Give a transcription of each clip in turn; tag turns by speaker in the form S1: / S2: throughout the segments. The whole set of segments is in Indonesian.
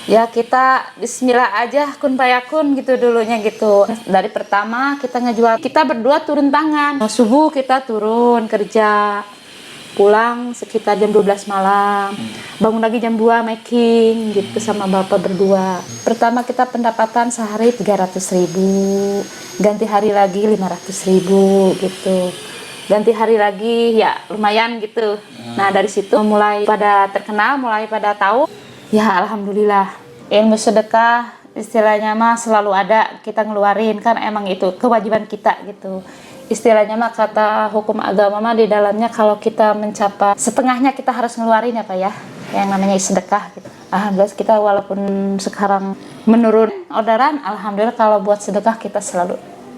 S1: Ya kita bismillah aja kun payakun gitu dulunya gitu. Dari pertama kita ngejual, kita berdua turun tangan. Subuh kita turun kerja, pulang sekitar jam 12 malam. Bangun lagi jam 2 making gitu sama bapak berdua. Pertama kita pendapatan sehari 300.000, ganti hari lagi 500.000 gitu. Ganti hari lagi ya lumayan gitu. Nah dari situ mulai pada terkenal, mulai pada tahu. Ya alhamdulillah, ilmu sedekah istilahnya mah selalu ada, kita ngeluarin kan emang itu kewajiban kita gitu. Istilahnya mah kata hukum agama mah di dalamnya kalau kita mencapai setengahnya kita harus ngeluarin ya Pak ya, yang namanya sedekah gitu. Alhamdulillah kita walaupun sekarang menurun orderan, alhamdulillah kalau buat sedekah kita selalu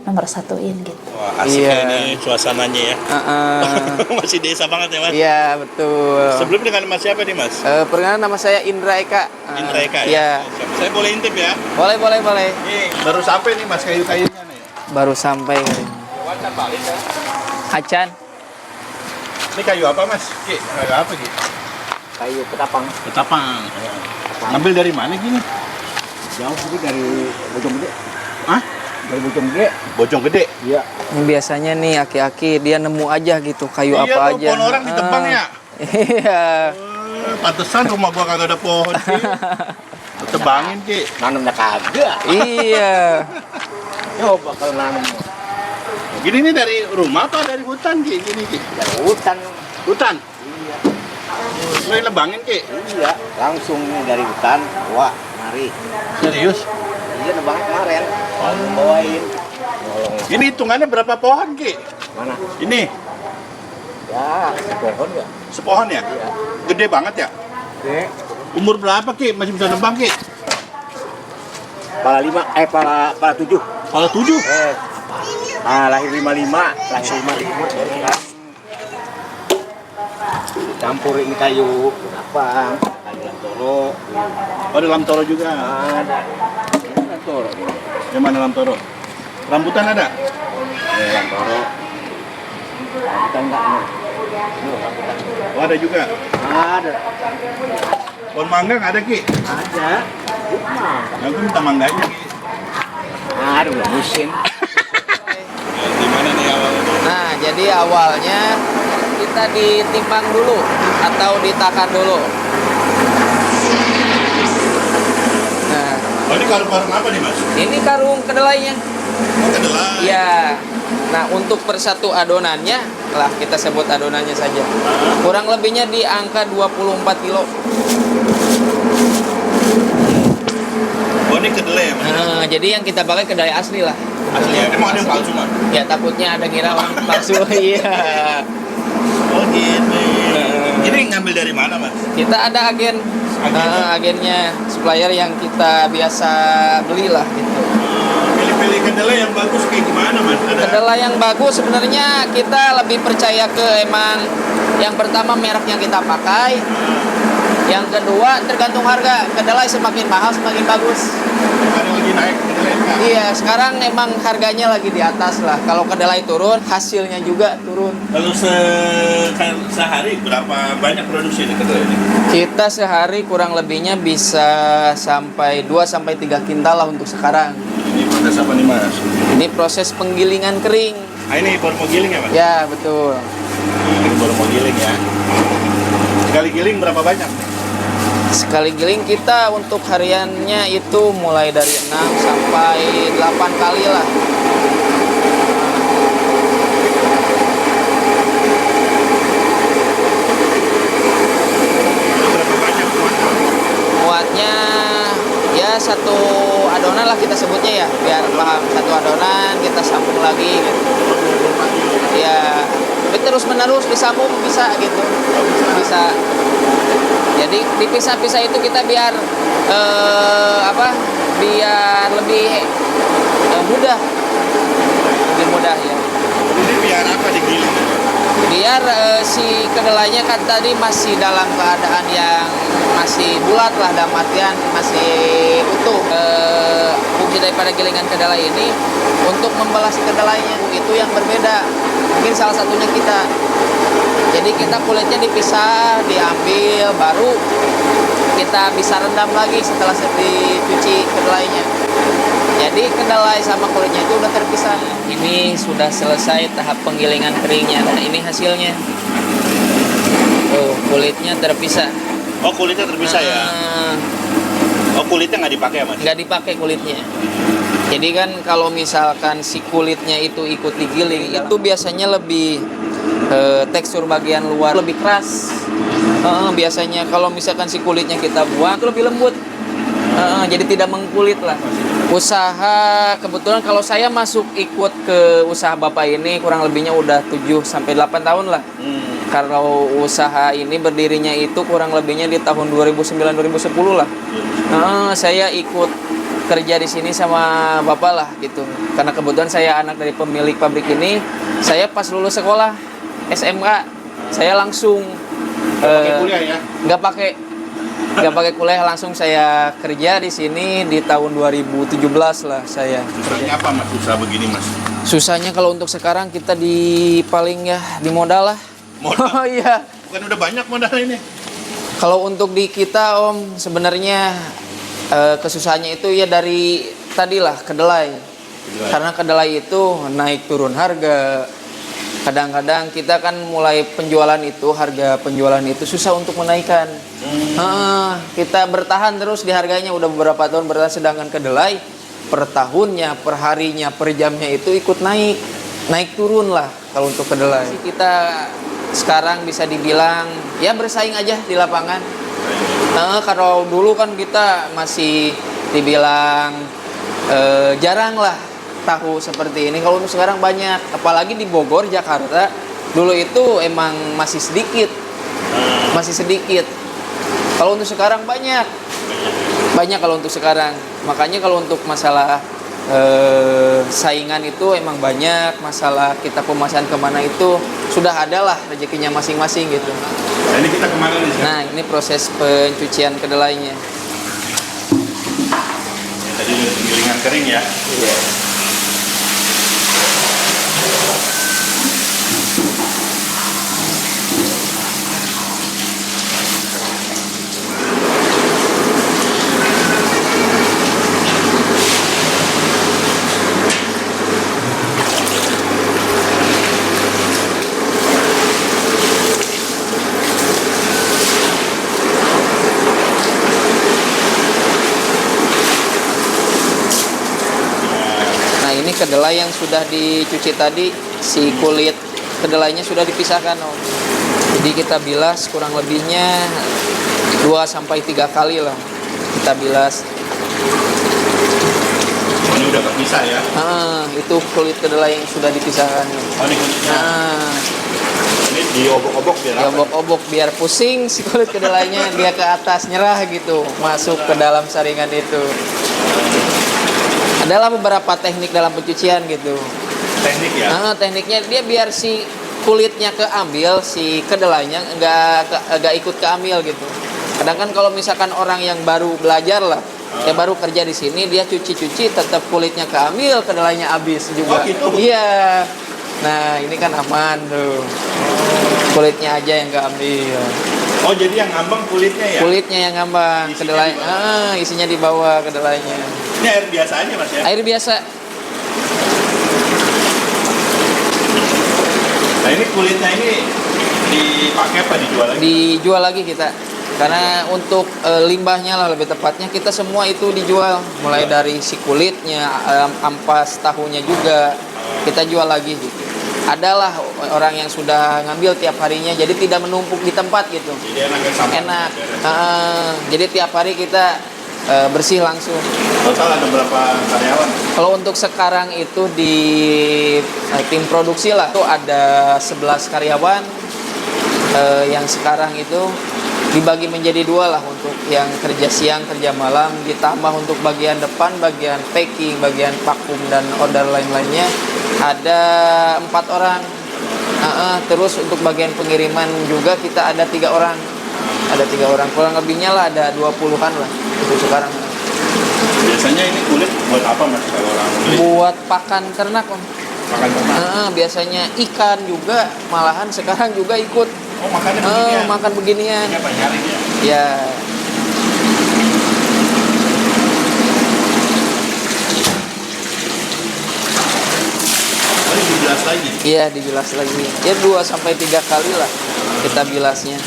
S1: nomor satuin gitu.
S2: Wah, asik ya ini suasananya ya. Masih desa banget ya Mas?
S3: Iya betul.
S2: Sebelum dengan Mas siapa nih Mas?
S3: Perkenalkan nama saya Indra Eka.
S2: Indra Eka
S3: ya?
S2: Iya. Saya boleh intip ya?
S3: Boleh.
S2: Nih, baru sampai nih Mas kayu-kayunya nih.
S3: Baru sampai. Acan.
S2: Ini kayu apa Mas? Ki, kayu apa Ki?
S3: Kayu ketapang.
S2: Ketapang. Ngambil dari mana gini?
S4: Jauh itu dari Bojonggede.
S2: Hah?
S4: Dari Bojonggede.
S2: Bojonggede?
S4: Iya.
S3: Biasanya nih aki-aki dia nemu aja gitu kayu
S2: Iya,
S3: apa
S2: tuh,
S3: aja.
S2: pohon orang ditebang ya?
S3: Iya.
S2: Pantesan rumah gua kagak ada pohon Ki. Tebangin Ki.
S4: Nanamnya kagak.
S3: Iya.
S4: Coba kalau nanam
S2: Gini nih dari rumah apa dari hutan Ki? Gini Ki.
S4: dari hutan.
S2: Hutan?
S4: Iya.
S2: Lu yang nebangin Ki?
S4: Iya. Langsung dari hutan. Wah, mari.
S2: Serius?
S4: Iya, nebang kemarin. Bawain. Nolong.
S2: Ini hitungannya berapa pohon Ki?
S4: Mana?
S2: Ini
S4: Ya, sepohon ya.
S2: sepohon ya?
S4: Iya.
S2: Gede banget ya?
S4: Oke.
S2: Umur berapa Ki? Masih bisa nebang Ki?
S4: Pala 5, pala 7.
S2: Kalau 7?
S4: Lahir 55, lahir 55. Campur ini kayu apa? Kayu lantoro.
S2: Oh, ada lamtoro juga.
S4: Ada. Ini lantoro.
S2: Yang mana lamtoro? Rambutan ada?
S4: Lantoro. Rambutan enggak ini. Ini rambutan.
S2: Oh, ada juga.
S4: Ada.
S2: Pohon mangga nggak ada Ki?
S4: Ada.
S2: Aku minta mangganya Ki.
S4: Ada belum musim.
S2: Gimana nih awalnya?
S3: Nah, jadi awalnya kita ditimbang dulu atau ditakan dulu. Nah,
S2: Oh, ini karung-karung apa nih Mas?
S3: ini karung kedelainya.
S2: Oh, kedelai.
S3: Ya. Nah, untuk per satu adonannya, lah kita sebut adonannya saja. Kurang lebihnya di angka 24 kilo.
S2: Oh, ini kedelai ya Mas?
S3: Nah, jadi yang kita pakai kedelai asli lah.
S2: Asli ya? Emang ada yang palsu Mas?
S3: Ya takutnya ada ngira orang palsu. Iya.
S2: Oh, gini. Ini ngambil dari mana Mas?
S3: Kita ada agen, agennya supplier yang kita biasa belilah gitu.
S2: Pilih-pilih kedelai yang bagus kayak gimana Mas? Ada
S3: Kedelai yang bagus sebenarnya kita lebih percaya ke emang yang pertama merek yang kita pakai. Yang kedua tergantung harga. Kedelai semakin mahal semakin bagus.
S2: ada lagi naik kedelai kan?
S3: Iya, sekarang emang harganya lagi di atas lah. Kalau kedelai turun, hasilnya juga turun.
S2: Kalau sehari berapa banyak produksi di kedelai ini?
S3: Kita sehari kurang lebihnya bisa sampai 2 sampai 3 kintal lah untuk sekarang.
S2: Ini proses apa nih Mas?
S3: Ini proses penggilingan kering.
S2: Ah, ini baru mau giling ya Mas?
S3: Ya, betul.
S2: Ini baru mau giling ya. Sekali giling berapa banyak?
S3: Sekali giling kita untuk hariannya itu mulai dari 6 sampai 8 kali lah.
S2: Berapa banyak muatnya?
S3: Muatnya ya satu adonan lah kita sebutnya ya, biar paham. Satu adonan kita sambung lagi gitu. Ya, tapi terus menerus disambung bisa gitu. Bisa. Jadi dipisah-pisah itu kita biar biar lebih mudah. Lebih mudah ya.
S2: Ini biar apa digiling?
S3: Biar si kedelainya kan tadi masih dalam keadaan yang masih bulat lah, dalam artian masih utuh. Fungsi daripada gilingan kedelai ini untuk membelah si kedelainya itu yang berbeda. Mungkin salah satunya kita. Jadi kita kulitnya dipisah, diambil, baru kita bisa rendam lagi setelah dicuci kedelainya. Jadi kedelai sama kulitnya itu udah terpisah. Ini sudah selesai tahap penggilingan keringnya. Nah ini hasilnya. Kulitnya terpisah.
S2: Oh, kulitnya terpisah ya? Oh, kulitnya nggak dipakai ya, Mas?
S3: Nggak dipakai kulitnya. Jadi kan kalau misalkan si kulitnya itu ikut digiling, itu biasanya lebih tekstur bagian luar lebih keras. Biasanya kalau misalkan si kulitnya kita buang itu lebih lembut. Jadi tidak mengkulit lah. Usaha kebetulan kalau saya masuk ikut ke usaha Bapak ini kurang lebihnya udah 7 sampai 8 tahun lah. Kalau usaha ini berdirinya itu kurang lebihnya di tahun 2009-2010 lah. Saya ikut kerja di sini sama Bapak lah gitu. Karena kebetulan saya anak dari pemilik pabrik ini. Saya pas lulus sekolah SMK, saya langsung
S2: Pakai kuliah ya?
S3: nggak pakai kuliah, langsung saya kerja di sini di tahun 2017 lah saya.
S2: Susahnya apa, Mas, usaha begini, Mas?
S3: Susahnya kalau untuk sekarang kita di paling ya di modal lah.
S2: Modal?
S3: Oh iya.
S2: Bukan udah banyak modal ini?
S3: Kalau untuk di kita Om sebenarnya kesusahannya itu ya dari tadilah kedelai. Karena kedelai itu naik turun harga. Kadang-kadang kita kan mulai penjualan itu, harga penjualan itu susah untuk menaikkan. Kita bertahan terus di harganya udah beberapa tahun bertahan, sedangkan kedelai per tahunnya, per harinya, per jamnya itu ikut naik turun lah kalau untuk kedelai. Kita sekarang bisa dibilang ya bersaing aja di lapangan. Kalau dulu kan kita masih dibilang jarang lah tahu seperti ini. Kalau untuk sekarang banyak, apalagi di Bogor, Jakarta dulu itu emang masih sedikit. Kalau untuk sekarang banyak kalau untuk sekarang. Makanya kalau untuk masalah saingan itu emang banyak. Masalah kita pemasaran kemana itu sudah ada lah rezekinya masing-masing gitu.
S2: Nah, ini kita kemana nih?
S3: Nah ini proses pencucian kedelainya.
S2: Tadi penggilingan kering ya?
S3: Iya. Ini kedelai yang sudah dicuci tadi, si kulit kedelainya sudah dipisahkan Om. Jadi kita bilas kurang lebihnya 2-3 kali lah kita bilas.
S2: Ini udah terpisah ya?
S3: Itu kulit kedelai yang sudah dipisahkan.
S2: Oh, ini kulitnya. Ini diobok-obok biar apa?
S3: Diobok-obok biar pusing si kulit kedelainya, dia ke atas nyerah gitu, masuk ke dalam saringan itu. Adalah beberapa teknik dalam pencucian gitu.
S2: Teknik ya?
S3: Tekniknya dia biar si kulitnya keambil, si kedelainya nggak ikut keambil gitu. Kadang kan kalau misalkan orang yang baru belajar lah, yang baru kerja di sini, dia cuci-cuci tetap kulitnya keambil, kedelainya habis juga.
S2: Oh gitu?
S3: Iya. Nah ini kan aman tuh. Kulitnya aja yang keambil.
S2: Oh, jadi yang ngambang kulitnya ya?
S3: Kulitnya yang ngambang,
S2: Isinya
S3: kedelai.
S2: di bawah.
S3: Isinya di bawah kedelainya.
S2: Ini air biasa aja, Mas ya?
S3: Air biasa.
S2: Nah, ini kulitnya ini dipakai apa dijual lagi?
S3: Dijual lagi kita. Karena untuk limbahnya lah lebih tepatnya kita semua itu dijual. Mulai dari si kulitnya, ampas tahunya juga kita jual lagi gitu. Adalah orang yang sudah ngambil tiap harinya, jadi tidak menumpuk di tempat gitu.
S2: Jadi enak.
S3: Jadi tiap hari kita bersih langsung.
S2: Total ada berapa karyawan?
S3: Kalau untuk sekarang itu di tim produksi lah itu ada 11 karyawan. Yang sekarang itu dibagi menjadi 2 lah, untuk yang kerja siang, kerja malam, ditambah untuk bagian depan, bagian packing, bagian vakum dan order lain-lainnya ada 4 orang. Terus untuk bagian pengiriman juga kita ada 3 orang. Ada 3 orang, kurang lebihnya lah ada 20-an lah untuk sekarang.
S2: Biasanya ini kulit buat apa, Mas, kalau orang beli?
S3: Buat pakan ternak Om.
S2: Makan ternak?
S3: Biasanya ikan juga, malahan sekarang juga ikut
S2: Oh, makannya beginian?
S3: makan beginian.
S2: Ini apa, nyaring ya?
S3: Ya, Iya, dibilas lagi. Ya 2 sampai 3 kali lah kita bilasnya.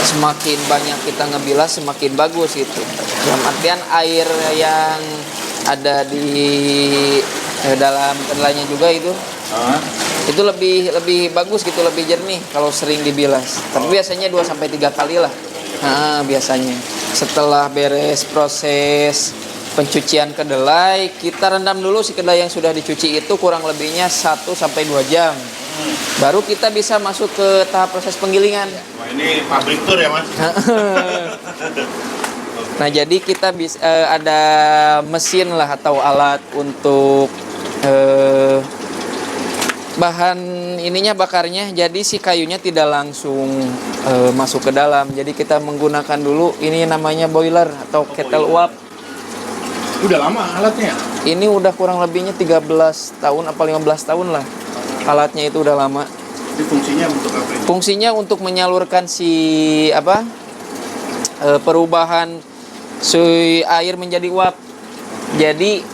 S3: Semakin banyak kita ngebilas semakin bagus gitu. Dalam artian air yang ada di dalam kedelainya juga itu lebih bagus gitu, lebih jernih kalau sering dibilas. Tapi biasanya 2 sampai 3 kali lah. Nah, biasanya setelah beres proses pencucian kedelai, kita rendam dulu si kedelai yang sudah dicuci itu kurang lebihnya 1 sampai 2 jam. Baru kita bisa masuk ke tahap proses penggilingan.
S2: Wah, ini pabrik tour ya, Mas?
S3: Nah, jadi kita bisa ada mesin lah atau alat untuk bahan ininya bakarnya. Jadi si kayunya tidak langsung masuk ke dalam. Jadi kita menggunakan dulu ini namanya boiler atau kettle uap.
S2: Udah lama alatnya?
S3: Ini udah kurang lebihnya 13 tahun apa 15 tahun lah. Alatnya itu udah lama.
S2: Jadi fungsinya untuk apa ini?
S3: Fungsinya untuk menyalurkan perubahan air menjadi uap. Jadi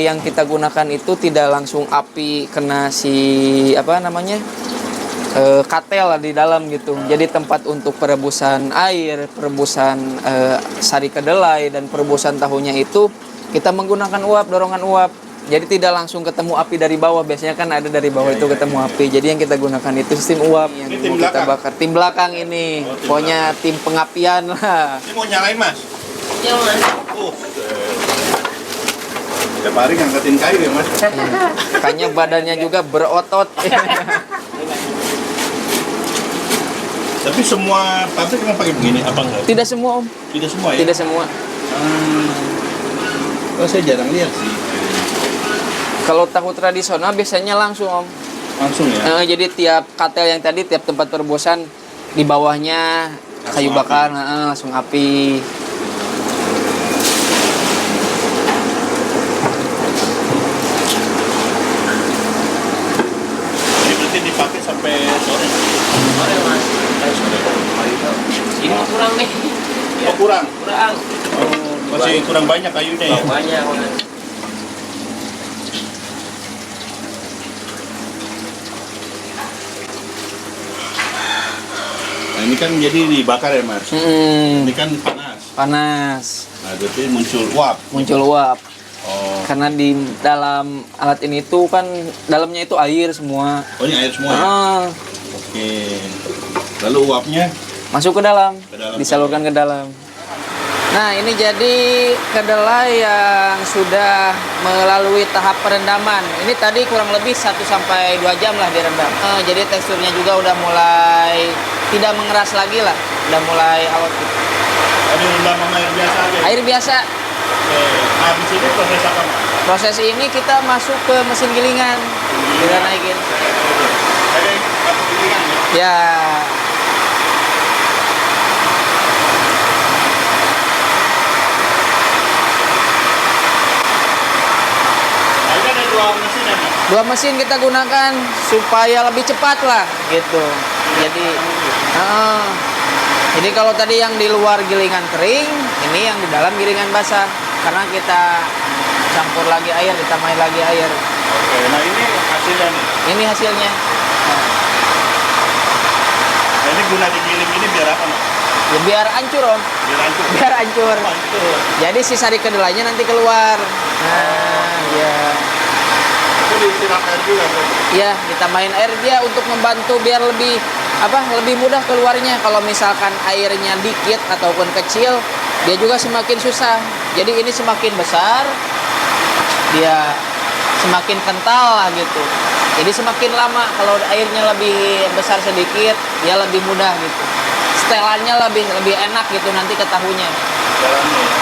S3: yang kita gunakan itu tidak langsung api kena katel di dalam gitu. Jadi tempat untuk perebusan air, perebusan sari kedelai dan perebusan tahunya itu kita menggunakan uap, dorongan uap. Jadi tidak langsung ketemu api dari bawah. Biasanya kan ada dari bawah itu ketemu api. Jadi yang kita gunakan itu sistem uap yang
S2: Ini tim
S3: mau kita
S2: belakang?
S3: bakar. Tim belakang ini.
S2: Oh, tim
S3: Pokoknya tim pengapian lah.
S2: Ini mau nyalain, Mas?
S1: Ya, Mas.
S2: Tiap hari ngangkatin kayu ya, Mas?
S3: Makanya badannya juga berotot.
S2: Tapi semua pabrik emang pakai begini apa enggak?
S3: Tidak semua, Om.
S2: Tidak semua ya?
S3: Tidak semua.
S2: Oh, saya jarang lihat sih.
S3: Kalau tahu tradisional biasanya langsung, Om.
S2: Langsung ya?
S3: Jadi tiap katel yang tadi, tiap tempat perebusan di bawahnya kayu
S2: Langsung
S3: bakar, langsung api.
S2: Ini berarti dipakai sampai sore?
S5: Sore Mas.
S2: Sore.
S5: Ini kurang nih.
S2: Oh, kurang?
S5: Kurang.
S2: Oh, masih kurang banyak kayunya ya?
S5: Banyak Mas.
S2: Nah, ini kan jadi dibakar ya, Mas? Ini kan panas.
S3: Panas,
S2: Nah, berarti muncul uap.
S3: muncul uap.
S2: Oh,
S3: Karena di dalam alat ini tuh kan dalamnya itu air semua.
S2: oh ini air semua ya? Oke. Lalu uapnya?
S3: Masuk ke dalam,
S2: Ke dalam.
S3: disalurkan ke dalam. Nah, ini jadi kedelai yang sudah melalui tahap perendaman. Ini tadi kurang lebih 1 sampai 2 jam lah direndam. Jadi teksturnya juga udah mulai tidak mengeras lagi lah, udah mulai alot gitu.
S2: Tadi rendam sama air biasa aja?
S3: Air biasa.
S2: Oke. Nah, di sini proses apa, Mas?
S3: Proses ini kita masuk ke mesin gilingan. Kita naikin.
S2: Jadi, satu gilingan ya?
S3: Ya.
S2: Nah, ini ada 2 mesin ya, Mas?
S3: 2 mesin kita gunakan supaya lebih cepat lah gitu. Jadi kalau tadi yang di luar gilingan kering, ini yang di dalam gilingan basah. Karena kita campur lagi air, ditambahin lagi air.
S2: Oke, nah ini hasilnya nih.
S3: Ini hasilnya.
S2: Nah, ini guna digiling ini biar apa, Mas?
S3: Ya biar hancur, Om.
S2: Biar hancur.
S3: Biar hancur.
S2: Hancur.
S3: Jadi si sari kedelainya nanti keluar. Nah, ya.
S2: Itu disiram air juga, berarti?
S3: Ya, ditambahin air dia untuk membantu biar lebih mudah keluarnya. Kalau misalkan airnya dikit ataupun kecil, dia juga semakin susah. Jadi ini semakin besar, dia semakin kental lah gitu. Jadi semakin lama kalau airnya lebih besar sedikit, dia lebih mudah gitu. Setelannya lebih enak gitu nanti ke tahunya.
S2: Jalannya ya?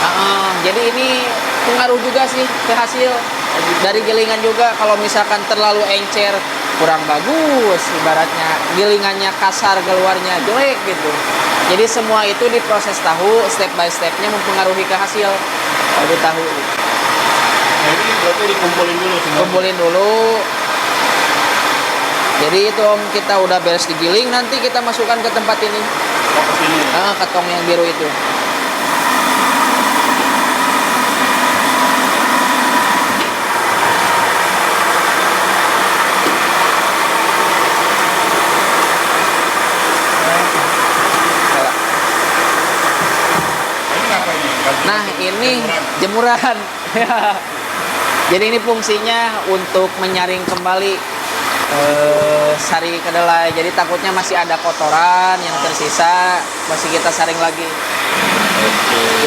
S3: Jadi ini pengaruh juga sih ke hasil. Dari gilingan juga kalau misalkan terlalu encer kurang bagus, ibaratnya gilingannya kasar keluarnya jelek gitu. Jadi semua itu diproses tahu step by stepnya mempengaruhi ke hasil dari tahu.
S2: Nah, ini berarti dikumpulin dulu semua?
S3: Kumpulin dulu. Jadi itu Om, kita udah beres digiling, nanti kita masukkan ke tempat ini.
S2: Oh, ke sini ya?
S3: Ke tong yang biru itu. Nah, ini jemuran. Jadi ini fungsinya untuk menyaring kembali sari kedelai. Jadi takutnya masih ada kotoran yang tersisa, masih kita saring lagi.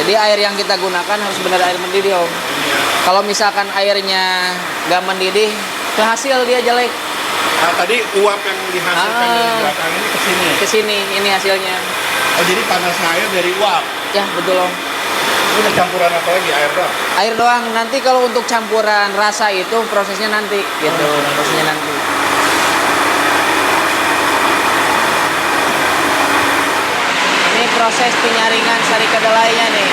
S3: Jadi air yang kita gunakan harus benar air mendidih, Om. Kalau misalkan airnya nggak mendidih, ke hasil dia jelek.
S2: Nah, tadi uap yang dihasilkan dari belakang ini ke sini.
S3: Ke sini, ini hasilnya.
S2: Oh, jadi panasnya air dari uap.
S3: Ya, betul, Om.
S2: Ini ada campuran apa lagi? Air doang.
S3: Air doang. Nanti kalau untuk campuran rasa itu prosesnya nanti, gitu. Prosesnya nanti. Ini proses penyaringan sari kedelainya nih.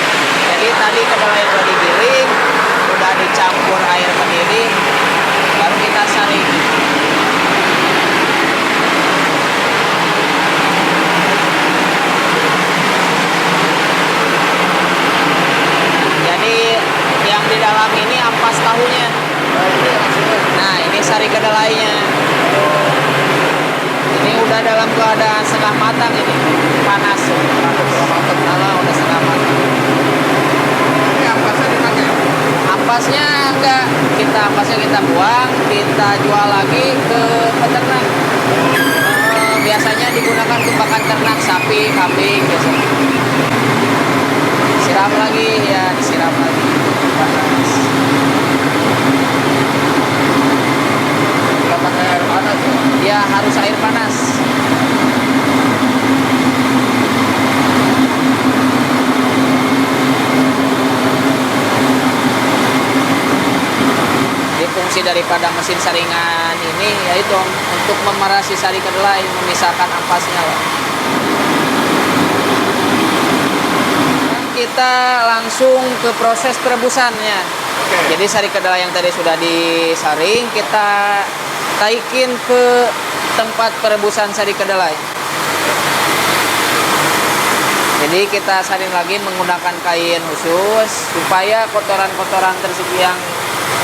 S3: Jadi tadi kedelai udah digiling, udah dicampur air mendidih, baru kita saring. Jadi yang di dalam ini ampas tahunya. Nah, ini sari kedelainya. Ini udah dalam keadaan setengah matang ini, panas. Udah setengah matang.
S2: Ini ampasnya dipakai.
S3: Ampasnya enggak, ampasnya kita buang, kita jual lagi ke peternak. Biasanya digunakan untuk pakan ternak sapi, kambing biasanya. Siram lagi, ya disiram lagi. Panas.
S2: Nggak pakai air panas ya?
S3: Ya harus air panas. Jadi fungsi daripada mesin saringan ini yaitu untuk memerasi sari kedelai, memisahkan ampasnya lah. Kita langsung ke proses perebusannya.
S2: Oke.
S3: Jadi sari kedelai yang tadi sudah disaring kita taikin ke tempat perebusan sari kedelai. Jadi kita saring lagi menggunakan kain khusus supaya kotoran-kotoran tersebut yang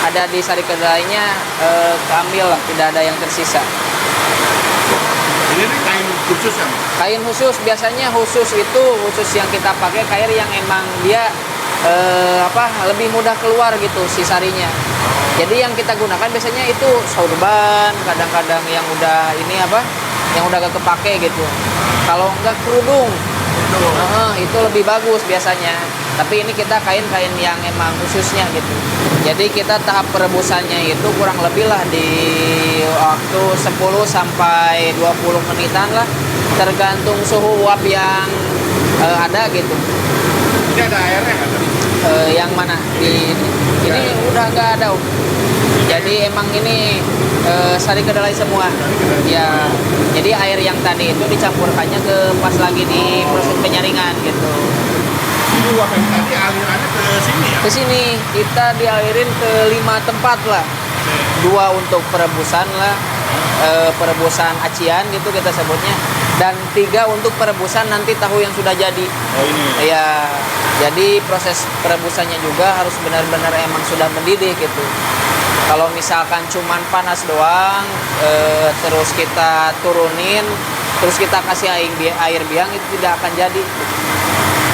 S3: ada di sari kedelainya keambil lah, tidak ada yang tersisa.
S2: Ini kain khusus ya?
S3: Kain khusus biasanya khusus yang kita pakai kain yang emang dia lebih mudah keluar gitu si sarinya. Jadi yang kita gunakan biasanya itu sorban, kadang-kadang yang udah yang udah gak kepake gitu. Kalau enggak kerudung, itu lebih bagus biasanya. Tapi ini kita kain-kain yang emang khususnya gitu. Jadi kita tahap perebusannya itu kurang lebih lah di waktu 10 sampai 20 menitan lah, tergantung suhu uap yang ada gitu.
S2: Ini ada airnya nggak tadi?
S3: Yang mana ini udah nggak ada, Om. Jadi emang ini sari kedelai semua. Ya, jadi air yang tadi itu dicampurkannya ke pas lagi di proses penyaringan gitu.
S2: Ini uap yang tadi alirannya ke sini ya?
S3: Ke sini kita dialirin ke 5 tempat lah. 2 untuk perebusan lah, perebusan acian gitu kita sebutnya, dan 3 untuk perebusan nanti tahu yang sudah jadi.
S2: Oh ini.
S3: Ya, jadi proses perebusannya juga harus benar-benar emang sudah mendidih gitu. Kalau misalkan cuman panas doang, terus kita turunin, terus kita kasih air biang, itu tidak akan jadi.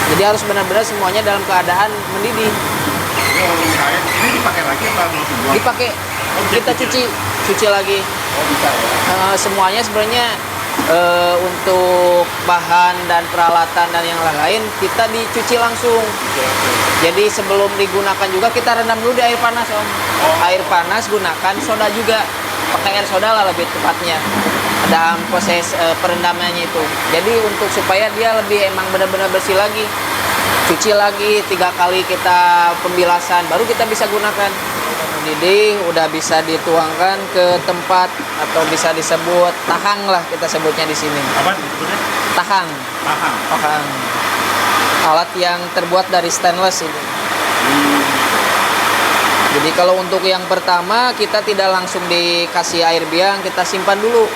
S3: Jadi harus benar-benar semuanya dalam keadaan mendidih.
S2: Ini dipakai lagi apa belum dibuang?
S3: Dipakai, kita cuci lagi.
S2: Oh bisa ya?
S3: Semuanya sebenarnya untuk bahan dan peralatan dan yang lain kita dicuci langsung. Jadi sebelum digunakan juga kita rendam dulu di air panas, Om. Air panas gunakan soda juga, pakai air soda lah lebih tepatnya dalam proses perendamannya itu. Jadi untuk supaya dia lebih emang benar-benar bersih lagi, cuci lagi 3 kali kita pembilasan, baru kita bisa gunakan. Mendidih udah bisa dituangkan ke tempat atau bisa disebut tahang lah kita sebutnya di sini.
S2: Apa disebutnya?
S3: Tahang.
S2: Tahang.
S3: Alat yang terbuat dari stainless ini. Jadi kalau untuk yang pertama kita tidak langsung dikasih air biang, kita simpan dulu.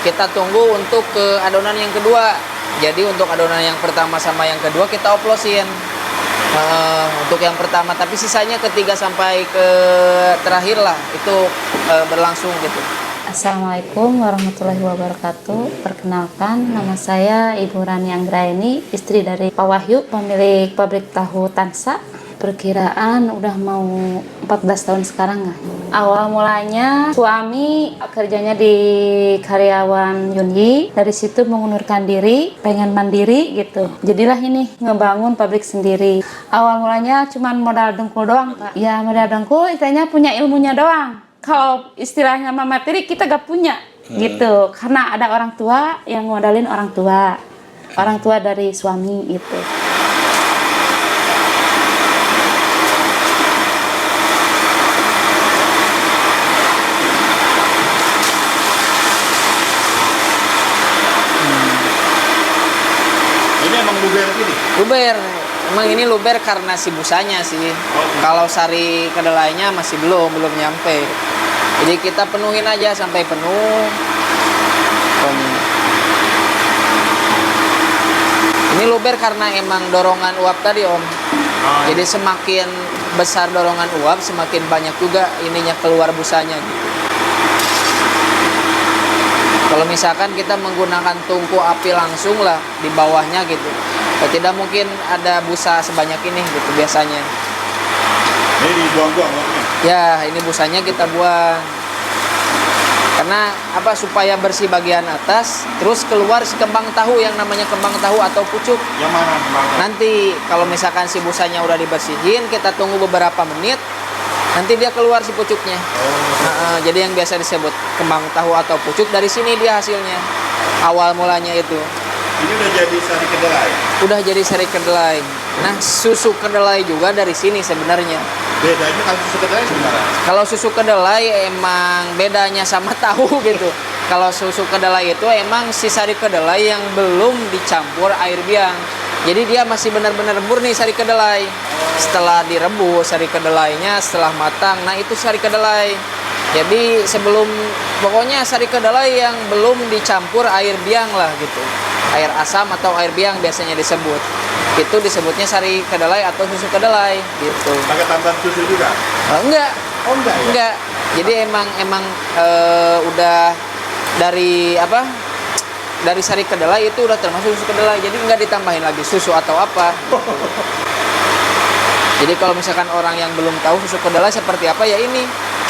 S3: Kita tunggu untuk ke adonan yang kedua. Jadi untuk adonan yang pertama sama yang kedua kita oplosin. Untuk yang pertama, tapi sisanya ketiga sampai ke terakhir lah itu berlangsung gitu.
S1: Assalamualaikum warahmatullahi wabarakatuh. Perkenalkan, nama saya Ibu Rani Anggraini, istri dari Pak Wahyu, pemilik pabrik tahu Tansa. Perkiraan udah mau 14 tahun sekarang nggak? Awal mulanya suami kerjanya di karyawan Yunyi, dari situ mengundurkan diri, pengen mandiri gitu. Jadilah ini ngebangun pabrik sendiri. Awal mulanya cuman modal dengkul doang, Pak. Ya modal dengkul, istilahnya punya ilmunya doang. Kalau istilahnya materi kita gak punya gitu, karena ada orang tua yang modalin orang tua dari suami itu.
S2: Ini emang luber gini.
S3: Luber. Emang ini luber karena si busanya sih. Kalau sari kedelainya masih belum nyampe. Jadi kita penuhin aja sampai penuh. Ini luber karena emang dorongan uap tadi, Om. Jadi semakin besar dorongan uap, semakin banyak juga ininya keluar busanya gitu. Kalau misalkan kita menggunakan tungku api langsung lah di bawahnya gitu, ya tidak mungkin ada busa sebanyak ini gitu biasanya.
S2: Ini dibuang-buang uapnya.
S3: Ya, ini busanya kita buang. Karena apa? Supaya bersih bagian atas, terus keluar si kembang tahu yang namanya kembang tahu atau pucuk.
S2: Yang mana kembang?
S3: Nanti kalau misalkan si busanya udah dibersihin, kita tunggu beberapa menit, nanti dia keluar si pucuknya. Jadi yang biasa disebut kembang tahu atau pucuk, dari sini dia hasilnya. Awal mulanya itu.
S2: Ini udah jadi sari kedelai.
S3: Udah jadi sari kedelai. Nah, susu kedelai juga dari sini sebenarnya.
S2: Bedanya kan susu kedelai sebenarnya.
S3: Kalau susu kedelai emang bedanya sama tahu gitu. Kalau susu kedelai itu emang si sari kedelai yang belum dicampur air biang. Jadi dia masih benar-benar murni sari kedelai. Setelah direbus sari kedelainya, setelah matang, nah itu sari kedelai. Jadi sebelum, pokoknya sari kedelai yang belum dicampur air biang lah gitu. Air asam atau air biang biasanya disebut. Itu disebutnya sari kedelai atau susu kedelai gitu.
S2: Pakai tambahan susu juga?
S3: Enggak.
S2: Oh enggak ya?
S3: Enggak. Jadi emang udah dari apa? Dari sari kedelai itu udah termasuk susu kedelai. Jadi enggak ditambahin lagi susu atau apa. Jadi kalau misalkan orang yang belum tahu susu kedelai seperti apa, ya ini.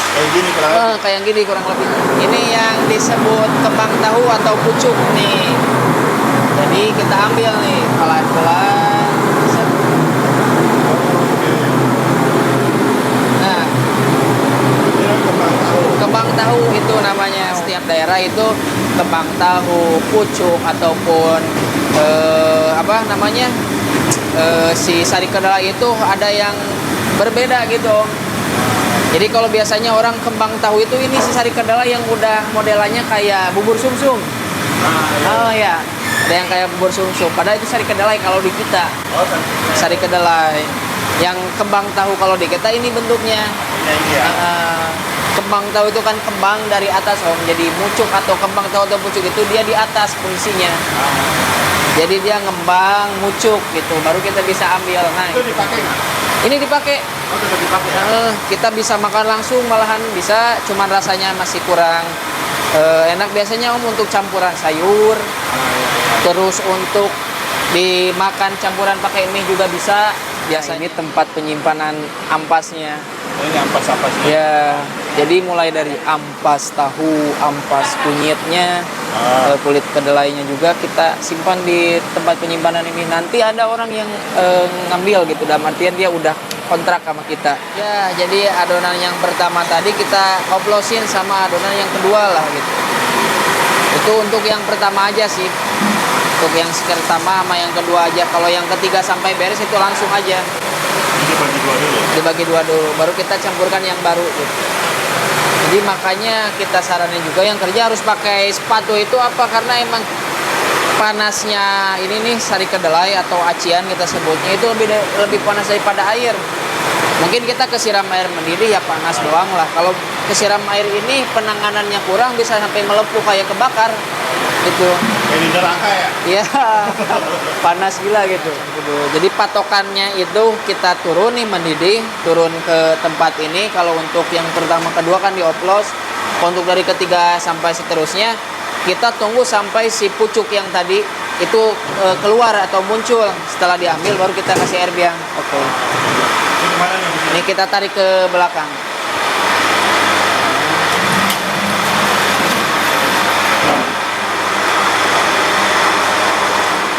S2: Kayak gini kurang lebih.
S3: Kayak gini kurang lebih. Ini yang disebut kembang tahu atau pucuk nih. Jadi kita ambil nih pelan-pelan. Nah,
S2: Ini kembang tahu.
S3: kembang tahu itu namanya. Setiap daerah itu kembang tahu, pucuk ataupun apa namanya, si sari kedelai itu ada yang berbeda gitu. Jadi kalau biasanya orang kembang tahu itu ini si sari kedelai yang udah modelannya kayak bubur sumsum. Oh ya, ada yang kayak bubur sumsum. Padahal itu sari kedelai kalau di kita.
S2: Oh,
S3: Sari kedelai. Yang kembang tahu kalau di kita ini bentuknya.
S2: ini ya.
S3: Kembang tahu itu kan kembang dari atas, Om. Jadi mucuk atau kembang tahu atau pucuk itu dia di atas fungsinya. Jadi dia ngembang, mucuk gitu. Baru kita bisa ambil. Nah,
S2: Itu dipakai nggak?
S3: ini dipakai.
S2: Oh, tetap dipakai.
S3: Kita bisa makan langsung, malahan bisa. Cuman rasanya masih kurang enak biasanya, Om, untuk campuran sayur. Terus untuk dimakan campuran pakai mie juga bisa. Biasanya ini tempat penyimpanan ampasnya.
S2: Oh, ini ampas-ampasnya.
S3: Ya, jadi mulai dari ampas tahu, ampas kunyitnya, kulit kedelainya juga kita simpan di tempat penyimpanan ini. Nanti ada orang yang ngambil gitu, dalam artian dia udah kontrak sama kita. Ya, jadi adonan yang pertama tadi kita oplosin sama adonan yang kedua lah gitu. Itu untuk yang pertama aja sih. Untuk yang pertama sama yang kedua aja. Kalau yang ketiga sampai beres itu langsung aja.
S2: Ini bagi dua dulu.
S3: Dibagi dua dulu, baru kita campurkan yang baru gitu. Jadi makanya kita saranin juga yang kerja harus pakai sepatu itu apa? Karena emang panasnya ini nih sari kedelai atau acian kita sebutnya itu lebih panas daripada air. Mungkin kita kesiram air mendidih ya panas doang lah. Kalau kesiram air ini penanganannya kurang, bisa sampai melepuh kayak kebakar gitu.
S2: Kayak di neraka ya?
S3: Iya, panas gila gitu. Jadi patokannya itu kita turun nih mendidih, turun ke tempat ini. Kalau untuk yang pertama kedua kan dioplos, Untuk dari ketiga sampai seterusnya kita tunggu sampai si pucuk yang tadi itu keluar atau muncul. Setelah diambil baru kita kasih air biang. Oke.
S2: Ini kemana nih?
S3: Ini kita tarik ke belakang.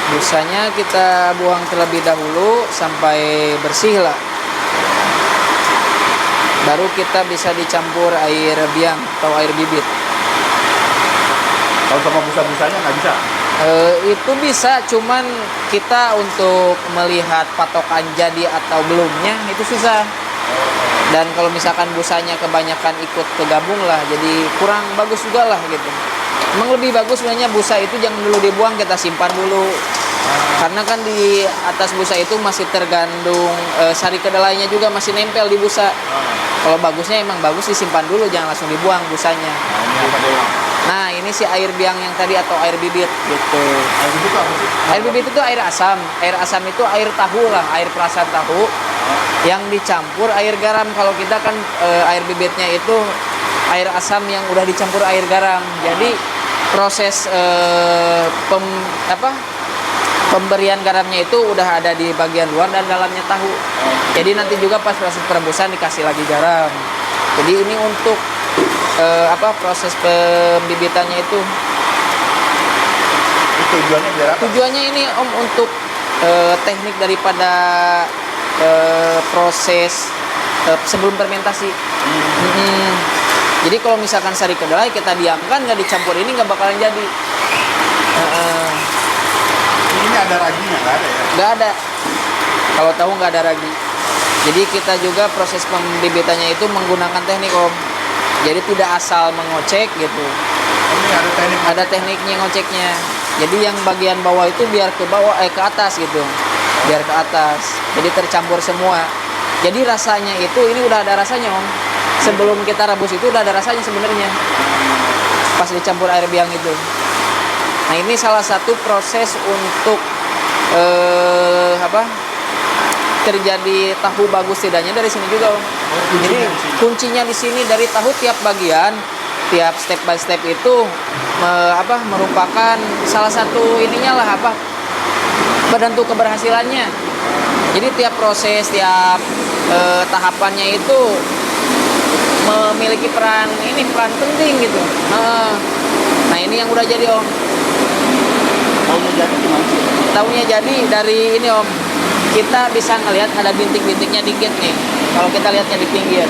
S3: Busanya kita buang terlebih dahulu sampai bersih lah. Baru kita bisa dicampur air biang atau air bibit.
S2: Kalau sama busa-busanya nggak bisa?
S3: Itu bisa, cuman kita untuk melihat patokan jadi atau belumnya itu susah. Dan kalau misalkan busanya kebanyakan ikut kegabung lah, jadi kurang bagus juga lah gitu. Emang lebih bagus sebenarnya busa itu jangan dulu dibuang, kita simpan dulu. Karena kan di atas busa itu masih tergandung sari kedelainya juga masih nempel di busa. Kalau bagusnya emang bagus disimpan dulu, jangan langsung dibuang busanya.
S2: Ini apa doang?
S3: Nah ini si air biang yang tadi atau air bibit gitu.
S2: Air bibit apa sih?
S3: Air bibit itu air asam. Air asam itu air tahu lah, air perasan tahu yang dicampur air garam. Kalau kita kan air bibitnya itu air asam yang udah dicampur air garam. Jadi proses pemberian garamnya itu udah ada di bagian luar dan dalamnya tahu. Jadi nanti juga pas proses perebusan dikasih lagi garam. Jadi ini untuk proses pembibitannya itu.
S2: Ini tujuannya biar apa?
S3: Tujuannya ini Om untuk teknik daripada proses sebelum fermentasi. Jadi kalau misalkan sari kedelai kita diamkan nggak dicampur ini nggak bakalan jadi.
S2: Ini ada raginya nggak ada ya?
S3: Nggak ada. Kalau tahu nggak ada ragi. Jadi kita juga proses pembibitannya itu menggunakan teknik Om. Jadi tidak asal mengocek gitu.
S2: Ini ada teknik.
S3: Ada tekniknya ngoceknya. Jadi yang bagian bawah itu biar ke bawah ke atas gitu. Biar ke atas. Jadi tercampur semua. Jadi rasanya itu ini udah ada rasanya Om. Sebelum kita rebus itu udah ada rasanya sebenarnya. Pas dicampur air biang itu. Nah, ini salah satu proses untuk terjadi tahu bagus tidaknya dari sini juga Om. Jadi kuncinya di sini dari tahu tiap bagian, tiap step by step itu merupakan salah satu ininya lah penentu keberhasilannya. Jadi tiap proses, tiap tahapannya itu memiliki peran penting gitu. Nah ini yang udah jadi Om.
S2: Taunya jadi gimana sih?
S3: Taunya jadi dari ini Om. Kita bisa ngelihat ada bintik-bintiknya dikit nih. Kalau kita lihatnya di pinggir.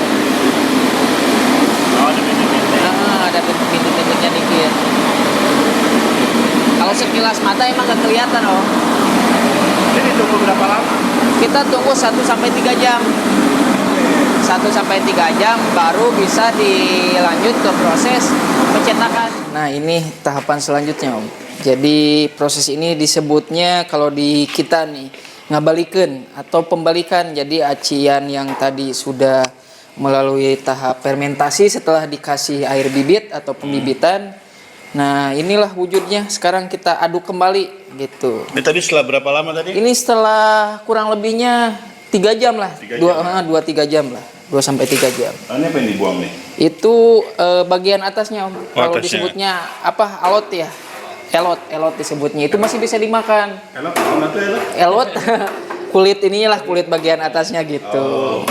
S2: Oh, ada bintik-bintik.
S3: Ada bintik-bintiknya dikit. Kalau sekilas mata emang gak kelihatan Om.
S2: Jadi tunggu berapa lama?
S3: Kita tunggu 1 sampai 3 jam. 1 sampai 3 jam baru bisa dilanjut ke proses pencetakan. Nah, ini tahapan selanjutnya Om. Jadi proses ini disebutnya kalau di kita nih ngabalikan atau pembalikan. Jadi acian yang tadi sudah melalui tahap fermentasi setelah dikasih air bibit atau pembibitan. Nah, inilah wujudnya. Sekarang kita aduk kembali gitu.
S2: Ini tadi setelah berapa lama tadi?
S3: Ini setelah kurang lebihnya 3 jam lah. 2-3 jam lah. 2 sampai 3 jam.
S2: Ini apa yang dibuang nih?
S3: Itu bagian atasnya Om. Kalau
S2: atasnya.
S3: disebutnya alot ya. Elot disebutnya. Itu masih bisa dimakan.
S2: Elot, mana tuh elot?
S3: Elot kulit ininya lah, kulit bagian atasnya gitu.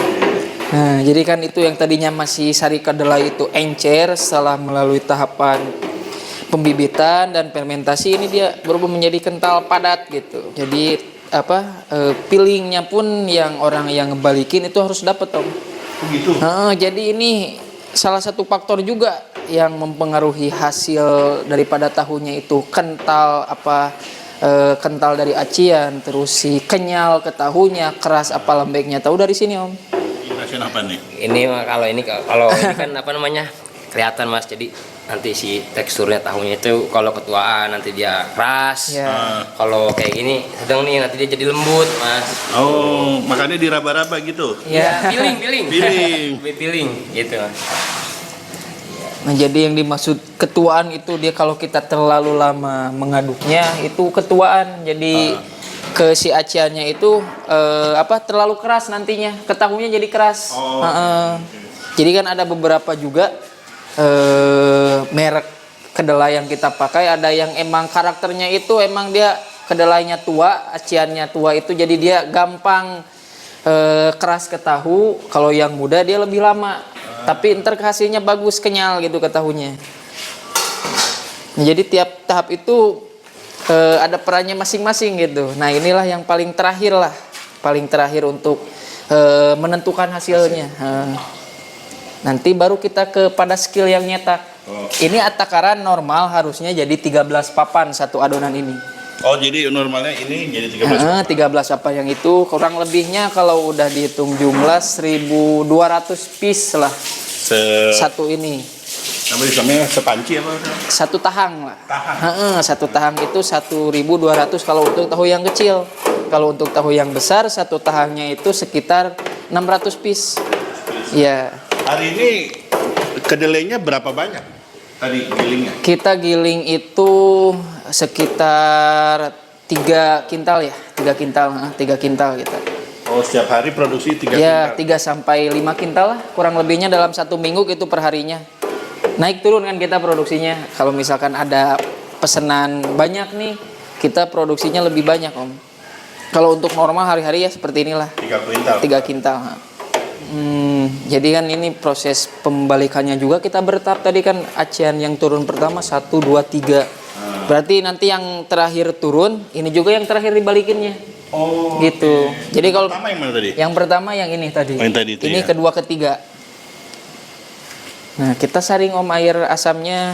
S3: Nah, jadi kan itu yang tadinya masih sari kedelai itu encer setelah melalui tahapan pembibitan dan fermentasi, ini dia berubah menjadi kental padat gitu. Jadi peelingnya pun yang orang yang ngebalikin itu harus dapat Om.
S2: Begitu.
S3: Jadi ini salah satu faktor juga yang mempengaruhi hasil daripada tahunya itu kental kental dari acian, terus si kenyal ke tahunya, keras lembeknya. Tahu dari sini Om.
S2: Jelasin apa nih?
S5: Ini kalau ini kan kelihatan Mas. Jadi nanti si teksturnya tahunya itu kalau ketuaan nanti dia keras.
S3: Ya.
S5: Kalau kayak gini sedang nih nanti dia jadi lembut Mas.
S2: Oh, makanya diraba-raba gitu.
S3: Ya.
S5: Piling. Piling gitu.
S3: Nah, jadi yang dimaksud ketuaan itu dia kalau kita terlalu lama mengaduknya itu ketuaan. Jadi ke si aciannya itu terlalu keras nantinya, ke tahunya jadi keras. Jadi kan ada beberapa juga merek kedelai yang kita pakai, ada yang emang karakternya itu emang dia kedelainya tua, aciannya tua itu jadi dia gampang keras ke tahu. Kalau yang muda dia lebih lama, tapi ntar hasilnya bagus, kenyal gitu ke tahunya. Jadi tiap tahap itu ada perannya masing-masing gitu. Nah inilah yang paling terakhir lah, paling terakhir untuk menentukan hasilnya. Nanti baru kita pada skill yang nyetak. Ini takaran normal harusnya jadi 13 papan satu adonan ini.
S2: Oh, jadi normalnya ini jadi 13.
S3: 13 papan yang itu kurang lebihnya kalau udah dihitung jumlah 1.200 piece lah. Satu ini.
S2: Nama namanya sepanci apa?
S3: Satu tahang lah.
S2: Tahang.
S3: Satu tahang itu 1.200 kalau untuk tahu yang kecil. Kalau untuk tahu yang besar satu tahangnya itu sekitar 600 piece. Ya.
S2: Hari ini kedelainya berapa banyak? Tadi gilingnya?
S3: Kita giling itu sekitar 3 kintal ya, 3 kintal kita.
S2: Oh, setiap hari produksi 3
S3: Ya,
S2: kintal?
S3: 3 sampai 5 kintal lah, kurang lebihnya dalam 1 minggu itu perharinya. Naik turun kan kita produksinya. Kalau misalkan ada pesanan banyak nih, kita produksinya lebih banyak Om. Kalau untuk normal hari-hari ya seperti inilah.
S2: 3 kintal?
S3: 3 kintal. Jadi kan ini proses pembalikannya juga kita bertahap. Tadi kan acian yang turun pertama 1, 2, 3. Berarti nanti yang terakhir turun, ini juga yang terakhir dibalikinnya.
S2: Oh,
S3: Gitu.
S2: Okay.
S3: Jadi kalau
S2: pertama yang mana tadi?
S3: yang pertama yang ini tadi.
S2: Oh, yang tadi itu
S3: Ini
S2: ya.
S3: kedua, ketiga. Nah, kita saring Om air asamnya.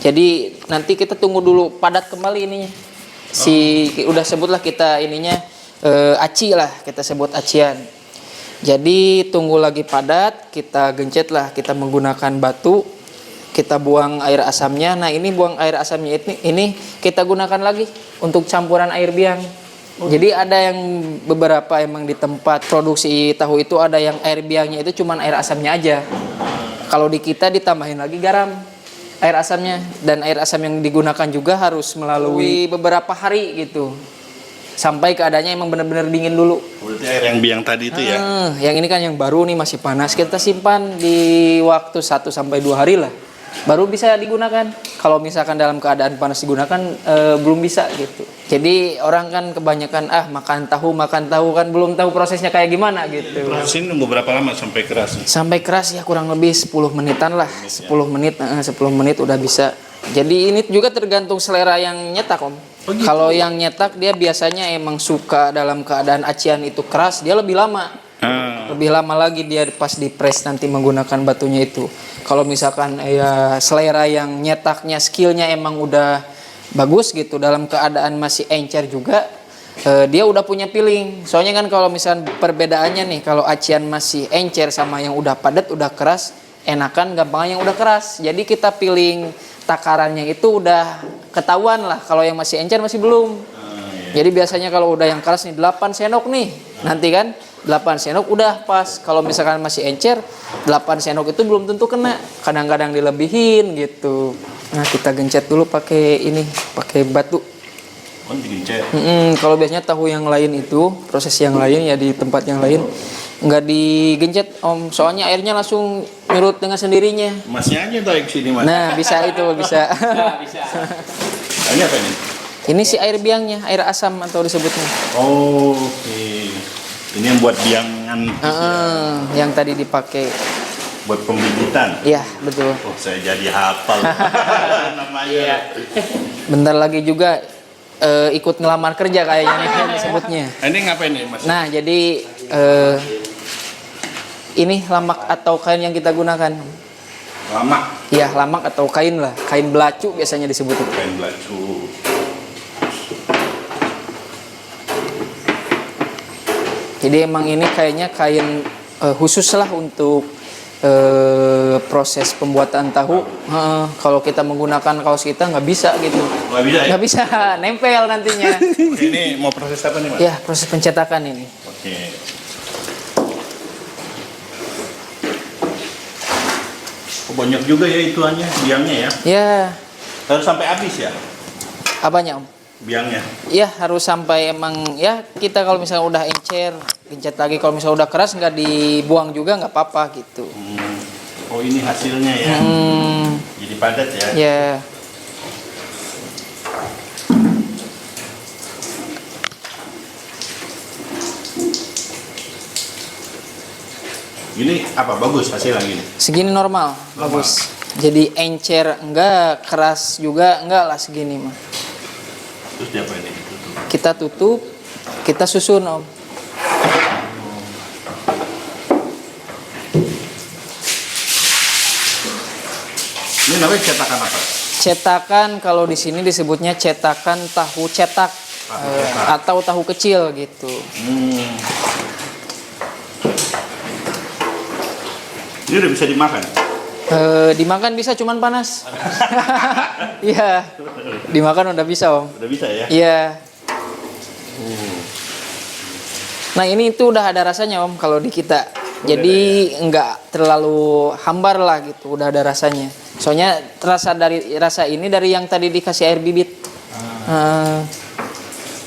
S3: Jadi nanti kita tunggu dulu padat kembali ininya. Udah sebutlah kita ininya aci lah, kita sebut acian. Jadi tunggu lagi padat, kita gencet lah, kita menggunakan batu, kita buang air asamnya. Nah ini buang air asamnya ini kita gunakan lagi untuk campuran air biang. Jadi ada yang beberapa emang di tempat produksi tahu itu ada yang air biangnya itu cuman air asamnya aja. Kalau di kita ditambahin lagi garam air asamnya, dan air asam yang digunakan juga harus melalui beberapa hari gitu. Sampai keadaannya emang benar-benar dingin dulu.
S2: Berarti air yang biang tadi itu ya?
S3: Yang ini kan yang baru nih masih panas, kita simpan di waktu 1 sampai 2 hari lah, baru bisa digunakan. Kalau misalkan dalam keadaan panas digunakan belum bisa gitu. Jadi orang kan kebanyakan makan tahu kan belum tahu prosesnya kayak gimana gitu.
S2: Proses ini nunggu berapa lama sampai keras?
S3: Sampai keras ya kurang lebih 10 menitan lah. 10 menit udah bisa. Jadi ini juga tergantung selera yang nyetak Om.
S2: Oh, gitu?
S3: Kalau yang nyetak dia biasanya emang suka dalam keadaan acian itu keras, dia lebih lama. Lebih lama lagi dia pas di press nanti menggunakan batunya itu. Kalau misalkan ya selera yang nyetaknya skillnya emang udah bagus gitu, dalam keadaan masih encer juga, dia udah punya feeling. Soalnya kan kalau misalkan perbedaannya nih, kalau acian masih encer sama yang udah padat udah keras, enakan gampang yang udah keras. Jadi kita feeling takarannya itu udah ketahuan lah. Kalau yang masih encer masih belum. Jadi biasanya kalau udah yang keras nih 8 sendok nih, nanti kan 8 sendok udah pas. Kalau misalkan masih encer 8 sendok itu belum tentu kena, kadang-kadang dilebihin gitu. Nah kita gencet dulu pakai ini, pakai batu.
S2: Oh, digencet.
S3: Kalau biasanya tahu yang lain itu proses yang lain ya di tempat yang lain nggak digencet Om, soalnya airnya langsung nyurut dengan sendirinya.
S2: Masnya aja tarik sini Mas.
S3: Nah bisa itu bisa.
S2: Ini apa ini?
S3: Ini si air biangnya, air asam atau disebutnya.
S2: Oh, oke. Ini yang buat biangan
S3: Yang tadi dipakai.
S2: buat pembibitan.
S3: Iya betul.
S2: Oh, saya jadi hafal namanya.
S3: Bentar lagi juga ikut ngelamar kerja kayaknya nih disebutnya.
S2: Ini ngapain nih Mas?
S3: Nah jadi ini lamak atau kain yang kita gunakan.
S2: Lama.
S3: Iya lamak atau kain lah, kain belacu biasanya disebut itu.
S2: Kain belacu.
S3: Jadi emang ini kayaknya kain khusus lah untuk proses pembuatan tahu. Kalau kita menggunakan kaos kita nggak bisa gitu.
S2: Nggak bisa ya?
S3: Nggak bisa, nempel nantinya.
S2: Ini mau proses apa nih Mas?
S3: Ya proses pencetakan ini.
S2: Oke. Oh, banyak juga ya ituannya, biangnya ya?
S3: Ya
S2: Harus sampai habis ya?
S3: apanya Om?
S2: Biangnya?
S3: Ya harus sampai emang ya kita kalau misalnya udah encer, gencet lagi. Kalau misalnya udah keras nggak dibuang juga nggak apa-apa gitu.
S2: Oh ini hasilnya ya. Jadi padat ya.
S3: Ya.
S2: Ini apa bagus hasilnya gini?
S3: Segini normal, bagus. Jadi encer enggak, keras juga enggak lah segini mah.
S2: Terus diapain ini? Tutup.
S3: Kita tutup, kita susun Om.
S2: Ini namanya cetakan apa?
S3: Cetakan kalau di sini disebutnya cetakan tahu cetak, atau tahu kecil gitu.
S2: Ini udah bisa dimakan?
S3: Dimakan bisa, cuman panas. Iya, dimakan udah bisa Om.
S2: Udah bisa ya?
S3: Iya. Nah ini itu udah ada rasanya Om kalau di kita. Jadi nggak terlalu hambar lah gitu, udah ada rasanya. Soalnya rasa ini dari yang tadi dikasih air bibit.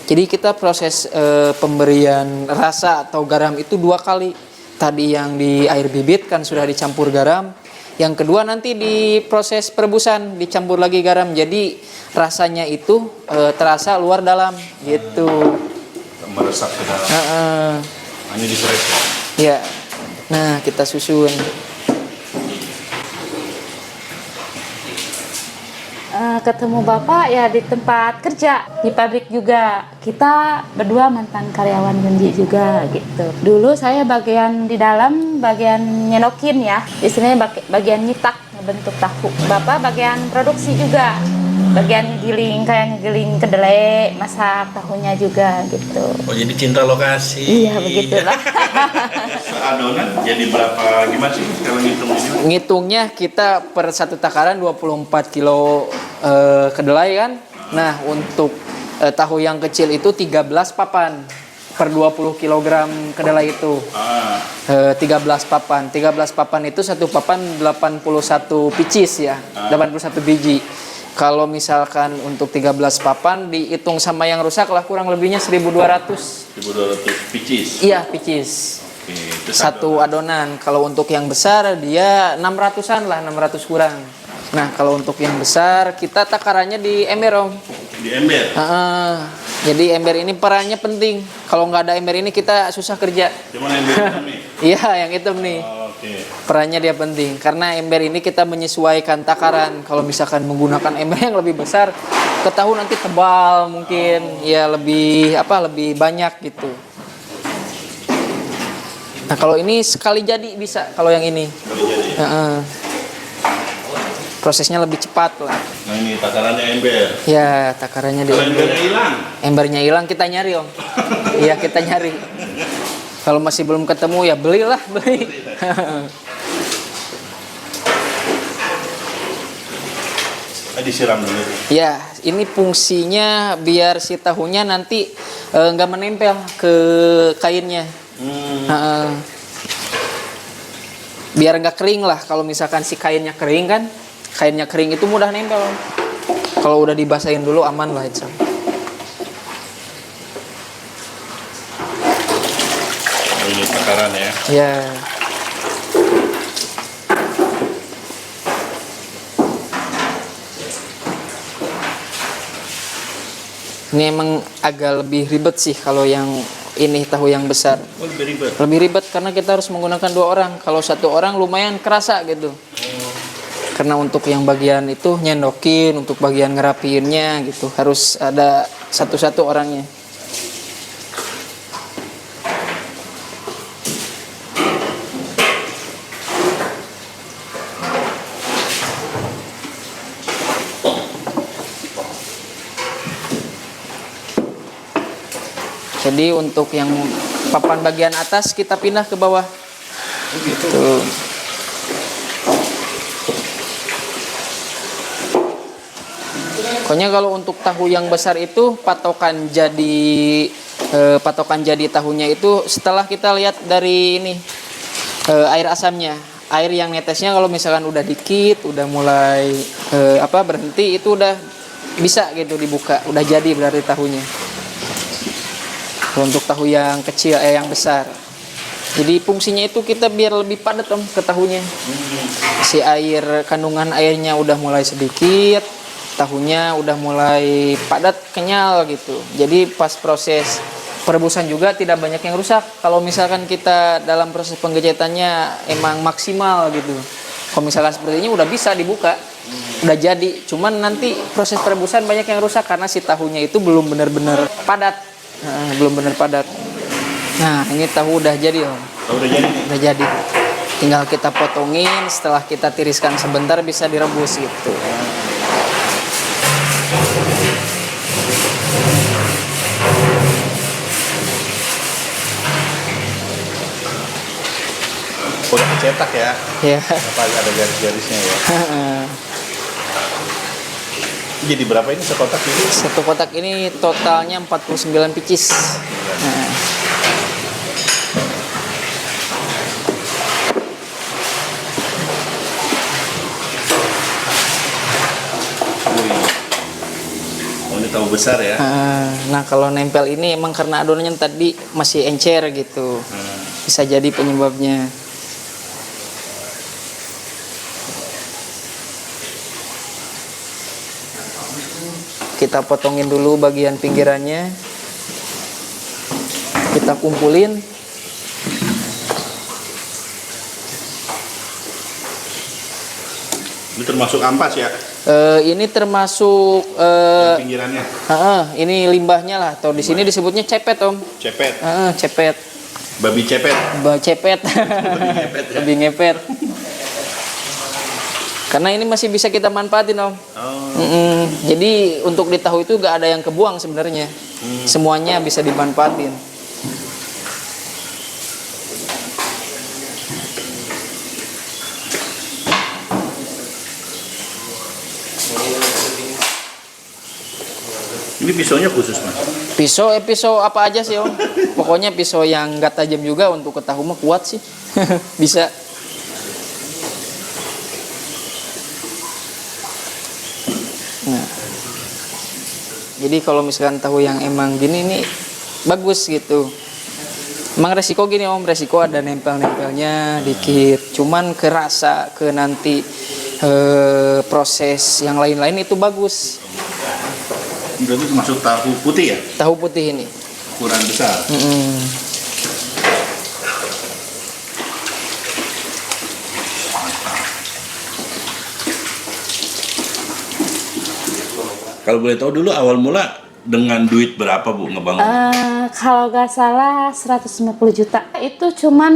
S3: Jadi kita proses pemberian rasa atau garam itu 2 kali. Tadi yang di air bibit kan sudah dicampur garam. Yang kedua nanti di proses perebusan dicampur lagi garam. Jadi rasanya itu terasa luar dalam gitu.
S2: Meresap ke dalam. Ini digoreng ya?
S3: Ya. Nah kita susun.
S1: Ketemu bapak ya di tempat kerja, di pabrik juga. Kita berdua mantan karyawan Genji juga gitu. Dulu saya bagian di dalam, bagian nyelokin ya, istilahnya bagian nyitak, ngebentuk tahu. Bapak bagian produksi juga, bagian ngegiling, kayak ngegiling kedelai, masak tahunya juga gitu.
S2: Oh jadi cinta lokasi.
S1: Iya begitulah.
S2: Adonan jadi berapa, gimana sih kalau ngitung ini?
S3: Ngitungnya kita per 1 takaran 24 kilo kedelai kan. Nah untuk tahu yang kecil itu 13 papan per 20 kg kedelai itu. 13 papan. 13 papan itu satu papan 81 picis ya. 81 biji. Kalau misalkan untuk 13 papan dihitung sama yang rusak lah kurang lebihnya 1.200.
S2: 1.200 picis.
S3: Iya, picis.
S2: Oke, itu
S3: Satu adonan. Kalau untuk yang besar dia 600-an lah, 600 kurang. Nah, kalau untuk yang besar kita takarannya di ember Om.
S2: di ember.
S3: Jadi ember ini perannya penting. Kalau nggak ada ember ini kita susah kerja.
S2: Cuman ember hitam nih.
S3: Iya, yang hitam nih.
S2: Oke.
S3: Perannya dia penting karena ember ini kita menyesuaikan takaran. Kalau misalkan menggunakan ember yang lebih besar, ke tahu nanti tebal mungkin, ya lebih lebih banyak gitu. Nah kalau ini sekali jadi bisa kalau yang ini.
S2: Sekali jadi.
S3: Prosesnya lebih cepat lah.
S2: Nah ini takarannya ember.
S3: Ya takarannya di
S2: Kalau
S3: ember.
S2: embernya hilang,
S3: Embernya hilang kita nyari Om. Iya kita nyari. Kalau masih belum ketemu ya belilah beli.
S2: disiram dulu.
S3: Ya, ini fungsinya biar si tahunya nanti nggak menempel ke kainnya. Biar nggak kering lah. Kalau misalkan si kainnya kering kan, kainnya kering itu mudah nempel. Kalau udah dibasahin dulu aman lah insya Allah.
S2: Ini takaran ya.
S3: Ya. Ini emang agak lebih ribet sih kalau yang ini tahu yang besar.
S2: Oh, lebih ribet.
S3: Lebih ribet karena kita harus menggunakan 2 orang. Kalau 1 orang lumayan kerasa gitu. Karena untuk yang bagian itu nyendokin, untuk bagian ngerapiinnya gitu harus ada satu-satu orangnya. Jadi untuk yang papan bagian atas kita pindah ke bawah. Tuh. Pokoknya kalau untuk tahu yang besar itu patokan jadi tahunya itu setelah kita lihat dari ini air asamnya. Air yang netesnya kalau misalkan udah dikit, udah mulai berhenti itu udah bisa gitu dibuka, udah jadi berarti tahunya. Untuk tahu yang kecil yang besar. Jadi fungsinya itu kita biar lebih padat Om ke tahunya. Si kandungan airnya udah mulai sedikit, tahunya udah mulai padat, kenyal gitu. Jadi pas proses perebusan juga tidak banyak yang rusak. Kalau misalkan kita dalam proses pengecetannya emang maksimal gitu. Kalau misalkan seperti ini udah bisa dibuka, udah jadi. Cuman nanti proses perebusan banyak yang rusak karena si tahunya itu belum benar-benar padat. Belum benar padat. Nah, ini tahu udah jadi Om.
S2: Oh, udah jadi nih.
S3: Udah jadi. Tinggal kita potongin, setelah kita tiriskan sebentar bisa direbus gitu.
S2: Udah kecetak ya.
S3: Ya.
S2: Apa ada garis-garisnya ya. Jadi berapa ini sekotak ini?
S3: Satu kotak ini totalnya 49 pieces. Nah.
S2: Oh, ini tahu besar ya.
S3: Nah, kalau nempel ini emang karena adonannya tadi masih encer gitu. Bisa jadi penyebabnya. Kita potongin dulu bagian pinggirannya. Kita kumpulin.
S2: Ini termasuk ampas ya?
S3: Ini termasuk
S2: Pinggirannya.
S3: ini limbahnya lah. Atau di sini disebutnya cepet Om.
S2: Cepet.
S3: Cepet.
S2: Babi cepet.
S3: Cepet.
S2: Ngepet ya?
S3: Lebih ngepet. Karena ini masih bisa kita manfaatin Om. Jadi untuk di tahu itu gak ada yang kebuang sebenarnya. Semuanya bisa dimanfaatin.
S2: Ini pisaunya khusus Mas.
S3: Pisau apa aja sih Om. Pokoknya pisau yang gak tajam juga untuk ke tahu mah kuat sih. Bisa. Nah, jadi kalau misalkan tahu yang emang gini nih bagus gitu. Emang resiko gini Om, resiko ada nempel-nempelnya dikit. Cuman kerasa ke nanti proses yang lain-lain itu bagus.
S2: Berarti termasuk tahu putih ya?
S3: Tahu putih ini.
S2: Ukuran besar. Kalau boleh tahu dulu awal mula dengan duit berapa Bu ngebangun?
S1: Kalau nggak salah 150 juta. Itu cuman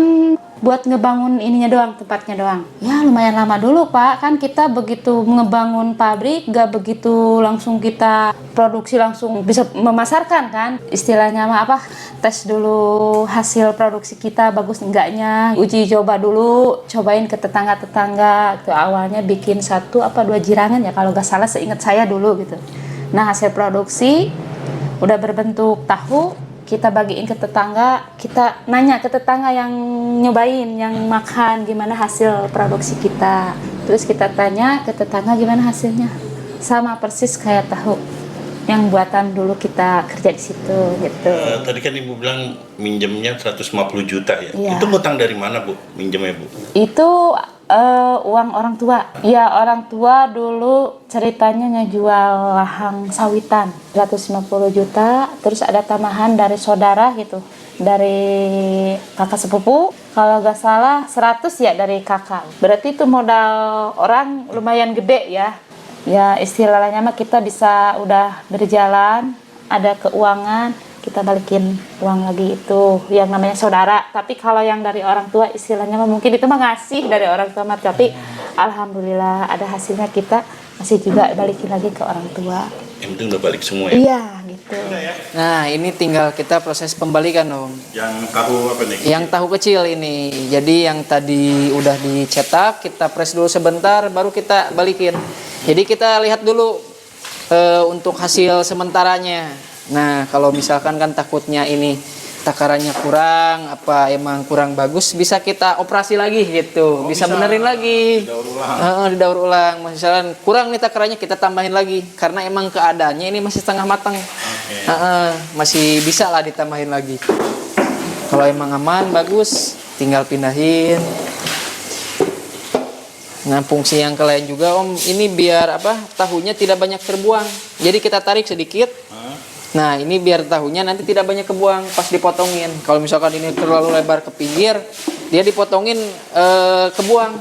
S1: buat ngebangun ininya doang, tempatnya doang. Ya lumayan lama dulu Pak, kan kita begitu ngebangun pabrik gak begitu langsung kita produksi langsung bisa memasarkan kan. Istilahnya mah apa, tes dulu hasil produksi kita bagus enggaknya, uji coba dulu, cobain ke tetangga-tetangga. Itu awalnya bikin 1 apa 2 jirangan ya kalau nggak salah, seingat saya dulu gitu. Nah hasil produksi udah berbentuk tahu, kita bagiin ke tetangga, kita nanya ke tetangga yang nyobain, yang makan gimana hasil produksi kita. Terus kita tanya ke tetangga gimana hasilnya. Sama persis kayak tahu yang buatan dulu kita kerja di situ gitu.
S2: Tadi kan Ibu bilang minjemnya 150 juta ya?
S1: Iya.
S2: Itu ngutang dari mana Bu minjemnya Bu?
S1: Itu uang orang tua. Ya orang tua dulu ceritanya ngejual lahang sawitan 150 juta, terus ada tambahan dari saudara gitu, dari kakak sepupu. Kalau nggak salah 100 ya dari kakak. Berarti itu modal orang lumayan gede ya. Ya istilahnya mah kita bisa udah berjalan, ada keuangan, kita balikin uang lagi itu yang namanya saudara. Tapi kalau yang dari orang tua istilahnya mungkin itu mah ngasih dari orang tua, tapi alhamdulillah ada hasilnya, kita masih juga balikin lagi ke orang tua.
S2: Yang penting udah balik semua ya?
S1: Iya gitu.
S3: Nah ini tinggal kita proses pembalikan Om.
S2: Yang tahu apa nih?
S3: Yang tahu kecil ini. Jadi yang tadi udah dicetak, kita press dulu sebentar baru kita balikin. Jadi kita lihat dulu untuk hasil sementaranya. Nah kalau misalkan kan takutnya ini takarannya kurang, apa emang kurang bagus, bisa kita operasi lagi gitu. Bisa benerin lagi. Didaur ulang. Misalkan kurang nih takarannya, kita tambahin lagi. Karena emang keadaannya ini masih setengah matang. Masih bisa lah ditambahin lagi. Kalau emang aman, bagus, tinggal pindahin. Nah, fungsi yang lain juga Om, ini biar apa? Tahunya tidak banyak terbuang. Jadi kita tarik sedikit. Nah, ini biar tahunya nanti tidak banyak kebuang pas dipotongin. Kalau misalkan ini terlalu lebar ke pinggir, dia dipotongin kebuang.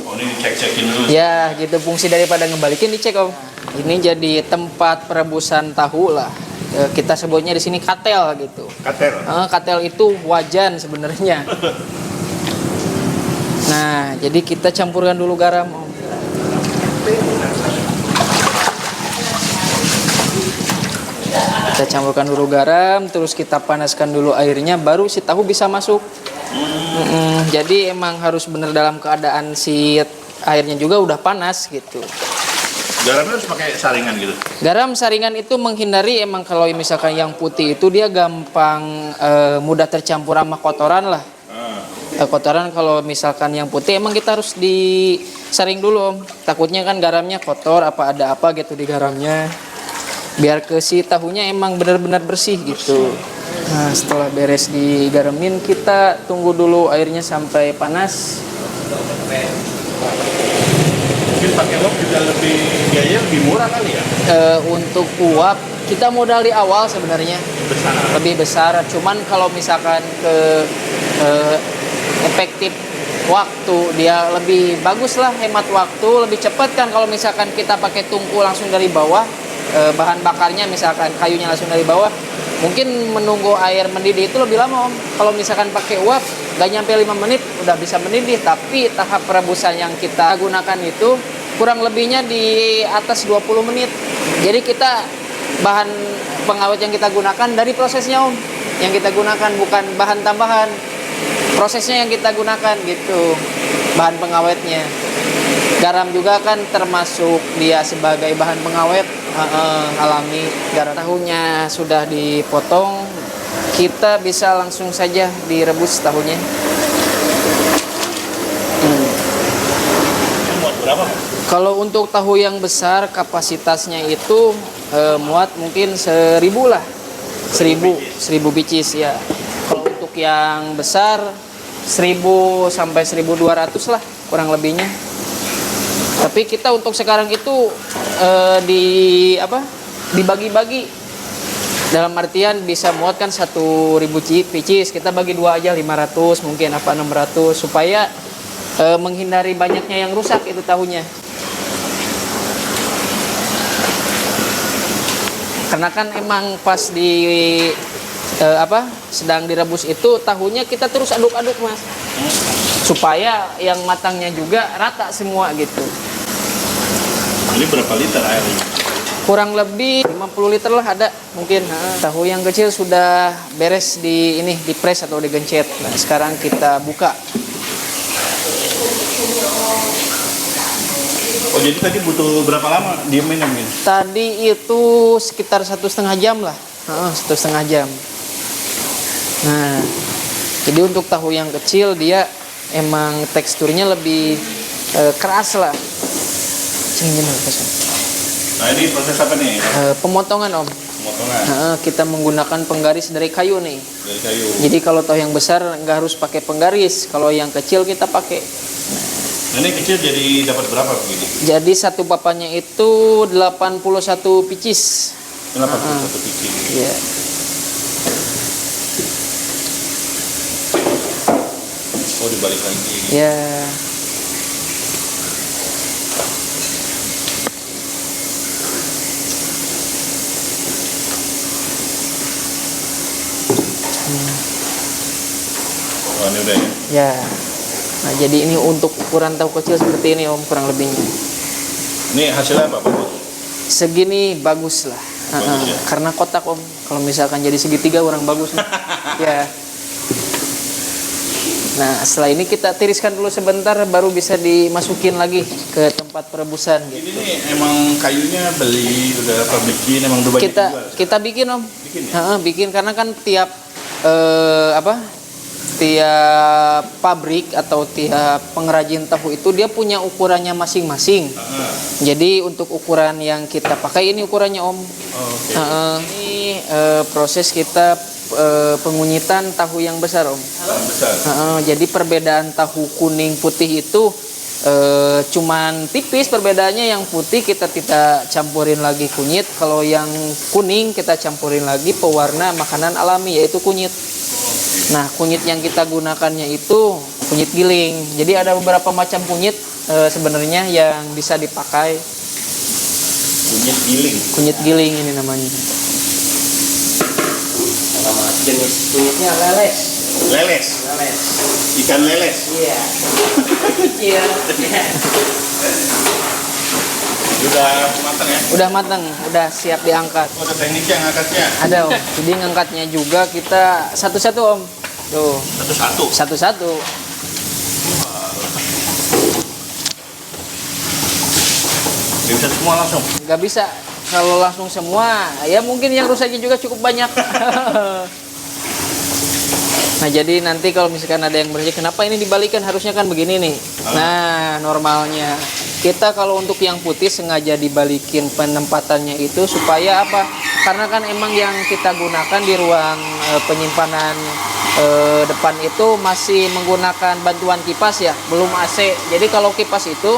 S2: Oh, ini dicek-cekin dulu.
S3: Ya, gitu fungsi daripada ngebalikin dicek Om. Ini jadi tempat perebusan tahu lah. Kita sebutnya di sini katel gitu.
S2: Kater.
S3: Katel itu wajan sebenarnya. Nah, jadi kita campurkan dulu garam, Om. Kita campurkan dulu garam, terus kita panaskan dulu airnya, baru si tahu bisa masuk. Jadi emang harus bener dalam keadaan si airnya juga udah panas gitu.
S2: Garamnya harus pakai saringan gitu.
S3: Garam saringan itu menghindari emang kalau misalkan yang putih itu dia gampang mudah tercampur sama kotoran lah. Kotoran kalau misalkan yang putih emang kita harus disaring dulu Om. Takutnya kan garamnya kotor apa ada apa gitu di garamnya. Biar ke si tahunya emang benar-benar bersih gitu. Nah, setelah beres digaramin kita tunggu dulu airnya sampai panas.
S2: Mungkin pakai uap juga biaya lebih murah kali ya.
S3: Untuk uap kita modal di awal sebenarnya
S2: Besar.
S3: lebih besar. Cuman kalau misalkan ke efektif waktu dia lebih bagus lah, hemat waktu, lebih cepat kan kalau misalkan kita pakai tungku langsung dari bawah, bahan bakarnya misalkan kayunya langsung dari bawah, mungkin menunggu air mendidih itu lebih lama Om. Kalau misalkan pakai uap gak nyampe 5 menit udah bisa mendidih, tapi tahap perebusan yang kita gunakan itu kurang lebihnya di atas 20 menit. Jadi kita bahan pengawet yang kita gunakan dari prosesnya Om, yang kita gunakan bukan bahan tambahan. Prosesnya yang kita gunakan gitu, bahan pengawetnya. Garam juga kan termasuk dia sebagai bahan pengawet alami. Garam tahunya sudah dipotong, kita bisa langsung saja direbus tahunya.
S2: Muat berapa?
S3: Kalau untuk tahu yang besar kapasitasnya itu muat mungkin 1000 lah, 1000 bicis ya. Kalau untuk yang besar 1000 sampai 1200 lah kurang lebihnya. Tapi kita untuk sekarang itu dibagi-bagi. Dalam artian bisa muat kan 1000 bicis, kita bagi 2 aja 500 mungkin apa 600 supaya menghindari banyaknya yang rusak itu tahunya. Karena kan emang pas sedang direbus itu tahunya kita terus aduk-aduk Mas, supaya yang matangnya juga rata semua gitu.
S2: Ini berapa liter airnya?
S3: Kurang lebih 50 liter lah ada mungkin. Tahu yang kecil sudah beres di press atau digencet. Nah, sekarang kita buka.
S2: Oh, jadi tadi butuh berapa lama diemin mungkin?
S3: Tadi itu sekitar 1,5 jam lah. 1,5 jam. Nah, jadi untuk tahu yang kecil dia emang teksturnya lebih keras lah.
S2: Nah, ini proses apa nih?
S3: Pemotongan Om.
S2: Pemotongan
S3: Kita menggunakan penggaris dari kayu nih.
S2: dari kayu.
S3: Jadi kalau tahu yang besar nggak harus pakai penggaris. Kalau yang kecil kita pakai.
S2: Nah, ini kecil jadi dapat berapa begini?
S3: Jadi satu papannya itu 81 picis.
S2: Kenapa satu biji?
S3: Iya.
S2: Oh, dibalik lagi.
S3: Ya.
S2: Oh, ini udah ya.
S3: Ya. Nah, jadi ini untuk ukuran tahu kecil seperti ini Om kurang lebihnya.
S2: Ini hasilnya apa, Bagus?
S3: Segini bagus lah.
S2: Bagus, ya?
S3: Karena kotak Om. Kalau misalkan jadi segitiga kurang bagus. Ya. Nah, setelah ini kita tiriskan dulu sebentar baru bisa dimasukin lagi ke tempat perebusan gitu.
S2: Ini nih emang kayunya beli udah bikin emang udah banyak dijual.
S3: Kita bikin Om.
S2: Bikin ya?
S3: Bikin karena kan tiap tiap pabrik atau tiap pengrajin tahu itu dia punya ukurannya masing-masing. Jadi untuk ukuran yang kita pakai ini ukurannya Om.
S2: Oh, oke.
S3: Ini proses kita pengunyitan tahu yang besar Om.
S2: Besar.
S3: Jadi perbedaan tahu kuning putih itu cuman tipis perbedaannya. Yang putih kita campurin lagi kunyit, kalau yang kuning kita campurin lagi pewarna makanan alami yaitu kunyit. Nah, kunyit yang kita gunakannya itu kunyit giling. Jadi ada beberapa macam kunyit sebenarnya yang bisa dipakai.
S2: Kunyit giling.
S3: Kunyit giling ini namanya.
S5: Nama jenis kunyitnya leles.
S2: Leles.
S5: Leles.
S2: Ikan leles.
S5: Iya. Kecil.
S2: Udah matang ya?
S3: Udah matang, udah siap diangkat.
S2: Oh, ada tekniknya ngangkatnya.
S3: Ada Om. Jadi ngangkatnya juga kita satu-satu Om. Tuh,
S2: Satu-satu.
S3: satu-satu.
S2: Nggak bisa semua langsung.
S3: Nggak bisa kalau langsung semua, ya mungkin yang rusaknya juga cukup banyak. Nah, jadi nanti kalau misalkan ada yang bertanya kenapa ini dibalikan, harusnya kan begini nih. Nah, normalnya kita kalau untuk yang putih sengaja dibalikin penempatannya itu supaya apa? Karena kan emang yang kita gunakan di ruang penyimpanan depan itu masih menggunakan bantuan kipas ya, belum AC. Jadi kalau kipas itu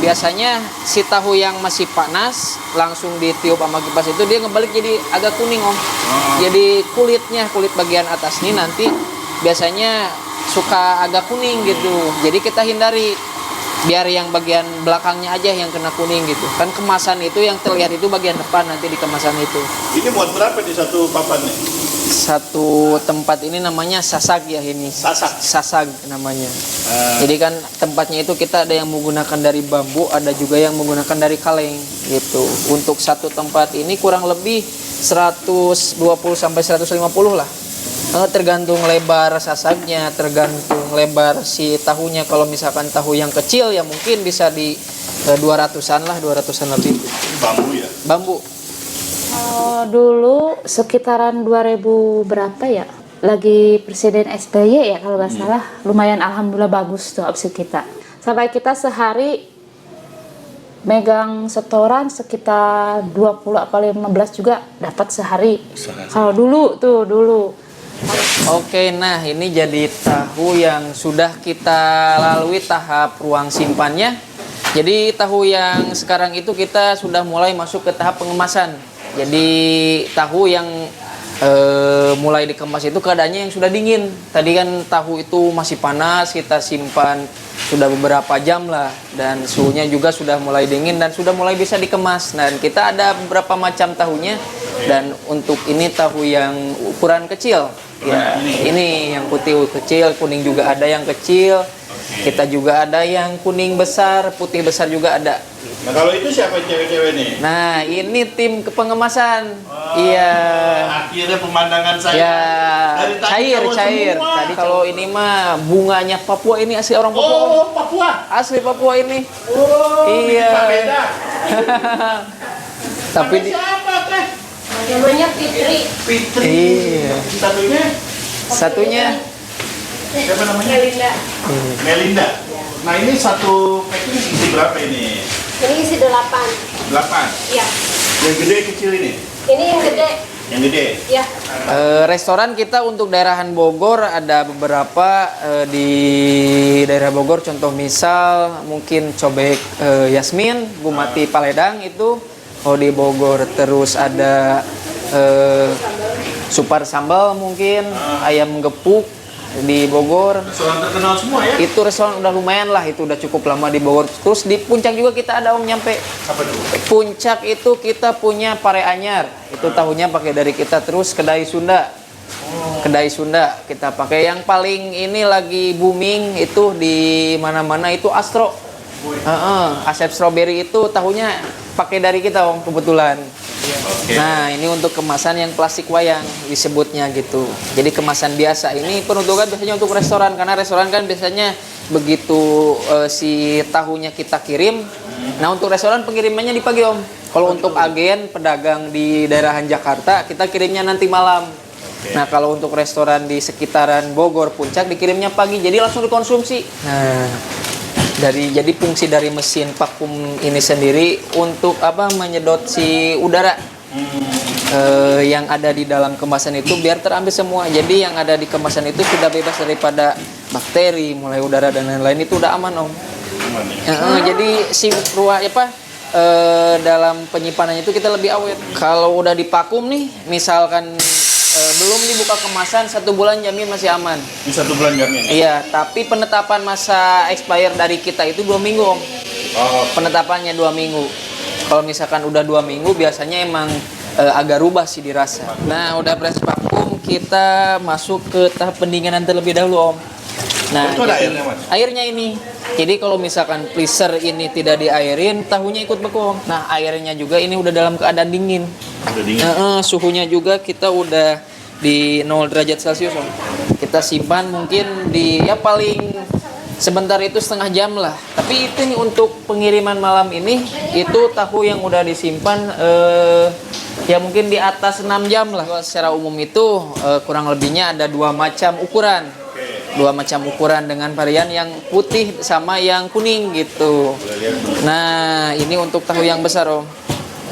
S3: biasanya si tahu yang masih panas langsung ditiup sama kipas itu dia ngebalik jadi agak kuning Om. Jadi kulit bagian atas ini nanti biasanya suka agak kuning gitu. Jadi kita hindari biar yang bagian belakangnya aja yang kena kuning gitu. Kan kemasan itu yang terlihat itu bagian depan nanti di kemasan itu.
S2: Ini buat berapa di satu papan nih?
S3: Satu tempat ini namanya sasag ya ini. Sasag namanya. Jadi kan tempatnya itu kita ada yang menggunakan dari bambu, ada juga yang menggunakan dari kaleng gitu. Untuk satu tempat ini kurang lebih 120 sampai 150 lah. Tergantung lebar sasagnya, tergantung lebar si tahunya. Kalau misalkan tahu yang kecil ya mungkin bisa di 200-an lah, 200-an lebih.
S2: Bambu ya?
S3: Bambu.
S1: Dulu sekitaran 2000 berapa ya? Lagi Presiden SBY ya kalau nggak salah. Lumayan alhamdulillah bagus tuh omset kita. Sampai kita sehari megang setoran sekitar 20 apa 15 juga dapat sehari. Kalau dulu.
S3: Oke, nah ini jadi tahu yang sudah kita lalui tahap ruang simpannya. Jadi tahu yang sekarang itu kita sudah mulai masuk ke tahap pengemasan. Jadi tahu yang mulai dikemas itu keadaannya yang sudah dingin. Tadi kan tahu itu masih panas, kita simpan sudah beberapa jam lah. Dan suhunya juga sudah mulai dingin dan sudah mulai bisa dikemas. Dan kita ada beberapa macam tahunya. Dan untuk ini tahu yang ukuran kecil. Ya, ini yang putih kecil, kuning juga ada yang kecil. Kita juga ada yang kuning besar, putih besar juga ada.
S2: Nah, kalau itu siapa cewek-cewek nih?
S3: Nah, ini tim kepengemasan. Iya.
S2: Akhirnya pemandangan saya.
S3: Ya,
S2: dari tadi tahu
S3: cair.
S2: semua.
S3: Tadi kalau ini mah bunganya Papua, ini asli orang Papua.
S2: Oh, Papua.
S3: Asli Papua ini.
S2: Oh,
S3: Iya.
S2: Pak Beda.
S3: Tapi
S2: Namanya siapa teh?
S1: Namanya Fitri.
S2: Fitri.
S3: Iya.
S2: Satunya siapa namanya?
S1: Melinda.
S2: Melinda. Nah, ini satu packing isi berapa ini?
S6: Ini isi 8.
S2: 8.
S6: Iya.
S2: Yang gede kecil ini?
S6: Ini yang gede.
S2: Yang gede.
S6: Ya.
S3: Restoran kita untuk daerahan Bogor ada beberapa di daerah Bogor, contoh misal mungkin cobek Yasmin, Gumati Paledang itu. Oh, di Bogor terus ada Supar Sambal mungkin, ayam gepuk di Bogor.
S2: Restoran terkenal semua ya?
S3: Itu restoran udah lumayan lah, itu udah cukup lama di Bogor. Terus di Puncak juga kita ada Om nyampe.
S2: Apa tuh?
S3: Puncak itu kita punya Pare Anyar. Itu tahunya pakai dari kita. Terus kedai Sunda. Kedai Sunda kita pakai. Yang paling ini lagi booming itu di mana-mana itu Astro. Asep Strawberry itu tahunya pakai dari kita Om kebetulan.
S2: Oke.
S3: Nah, ini untuk kemasan yang plastik wayang disebutnya gitu. Jadi kemasan biasa ini peruntukan biasanya untuk restoran, karena restoran kan biasanya begitu si tahunya kita kirim. Nah, untuk restoran pengirimannya di pagi Om. Kalau untuk agen pedagang di daerahan Jakarta kita kirimnya nanti malam. Nah, kalau untuk restoran di sekitaran Bogor Puncak dikirimnya pagi, jadi langsung dikonsumsi. Nah, jadi fungsi dari mesin vakum ini sendiri untuk apa, menyedot si udara. yang ada di dalam kemasan itu biar terambil semua. Jadi yang ada di kemasan itu sudah bebas daripada bakteri, mulai udara dan lain-lain, itu udah aman, Om. Jadi si ruang dalam penyimpanannya itu kita lebih awet. Kalau udah dipakum nih, misalkan belum dibuka kemasan 1 bulan, jamin masih aman.
S2: Di 1 bulan jamin?
S3: Iya, tapi penetapan masa expire dari kita itu 2 minggu, Om.
S2: Oh.
S3: Penetapannya 2 minggu. Kalau misalkan udah 2 minggu, biasanya emang agak rubah sih dirasa. Nah, udah press vakum, kita masuk ke tahap pendinginan terlebih dahulu, Om. Nah,
S2: itu ada airnya, Mas?
S3: Airnya ini. Jadi kalau misalkan freezer ini tidak diairin, tahunya ikut beku, Om. Nah, airnya juga ini udah dalam keadaan dingin.
S2: Udah dingin?
S3: Suhunya juga kita udah di 0 derajat Celcius, Om. Kita simpan mungkin di ya paling sebentar itu setengah jam lah. Tapi itu nih untuk pengiriman malam ini, itu tahu yang udah disimpan ya mungkin di atas 6 jam lah. Secara umum itu kurang lebihnya ada 2 macam ukuran. 2 macam ukuran dengan varian yang putih sama yang kuning gitu. Nah, ini untuk tahu yang besar, Om.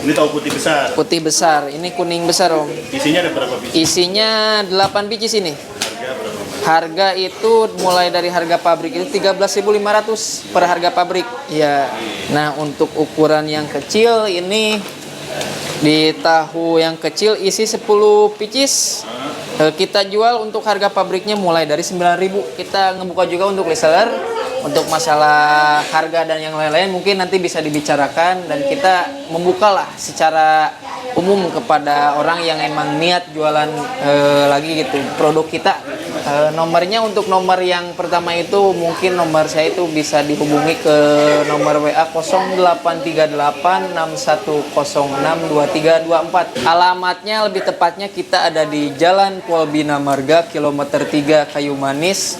S2: Ini tahu putih besar.
S3: Putih besar, ini kuning besar, Om.
S2: Isinya ada berapa biji?
S3: Isinya 8 biji sini.
S2: Harga berapa?
S3: Harga itu mulai dari harga pabrik itu 13.500 per harga pabrik. Ya. Nah, untuk ukuran yang kecil ini di tahu yang kecil isi 10 pieces. Kita jual untuk harga pabriknya mulai dari 9.000. Kita ngebuka juga untuk reseller. Untuk masalah harga dan yang lain-lain mungkin nanti bisa dibicarakan, dan kita membuka lah secara umum kepada orang yang emang niat jualan lagi gitu produk kita. Nomornya untuk nomor yang pertama itu mungkin nomor saya itu bisa dihubungi ke nomor WA 083861062324. Alamatnya lebih tepatnya kita ada di Jalan Kolbina Marga kilometer 3 Kayu Manis,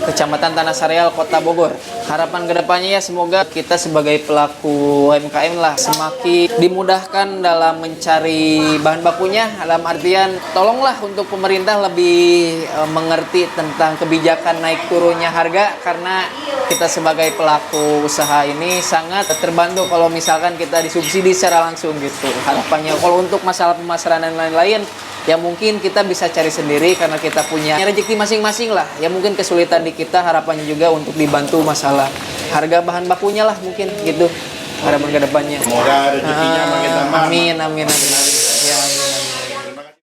S3: Kecamatan Tanah Sareal, Kota Bogor. Harapan kedepannya ya semoga kita sebagai pelaku UMKM lah semakin dimudahkan dalam mencari bahan bakunya. Dalam artian tolonglah untuk pemerintah lebih mengerti tentang kebijakan naik turunnya harga, karena kita sebagai pelaku usaha ini sangat terbantu kalau misalkan kita disubsidi secara langsung gitu. Harapannya kalau untuk masalah pemasaran dan lain-lain ya mungkin kita bisa cari sendiri karena kita punya rezeki masing-masing lah. Ya mungkin kesulitan di kita, harapannya juga untuk dibantu masalah harga bahan bakunya lah mungkin gitu. Harapan kedepannya.
S2: Semoga rezekinya makin tambah.
S3: Amin, amin, amin. Ya, amin.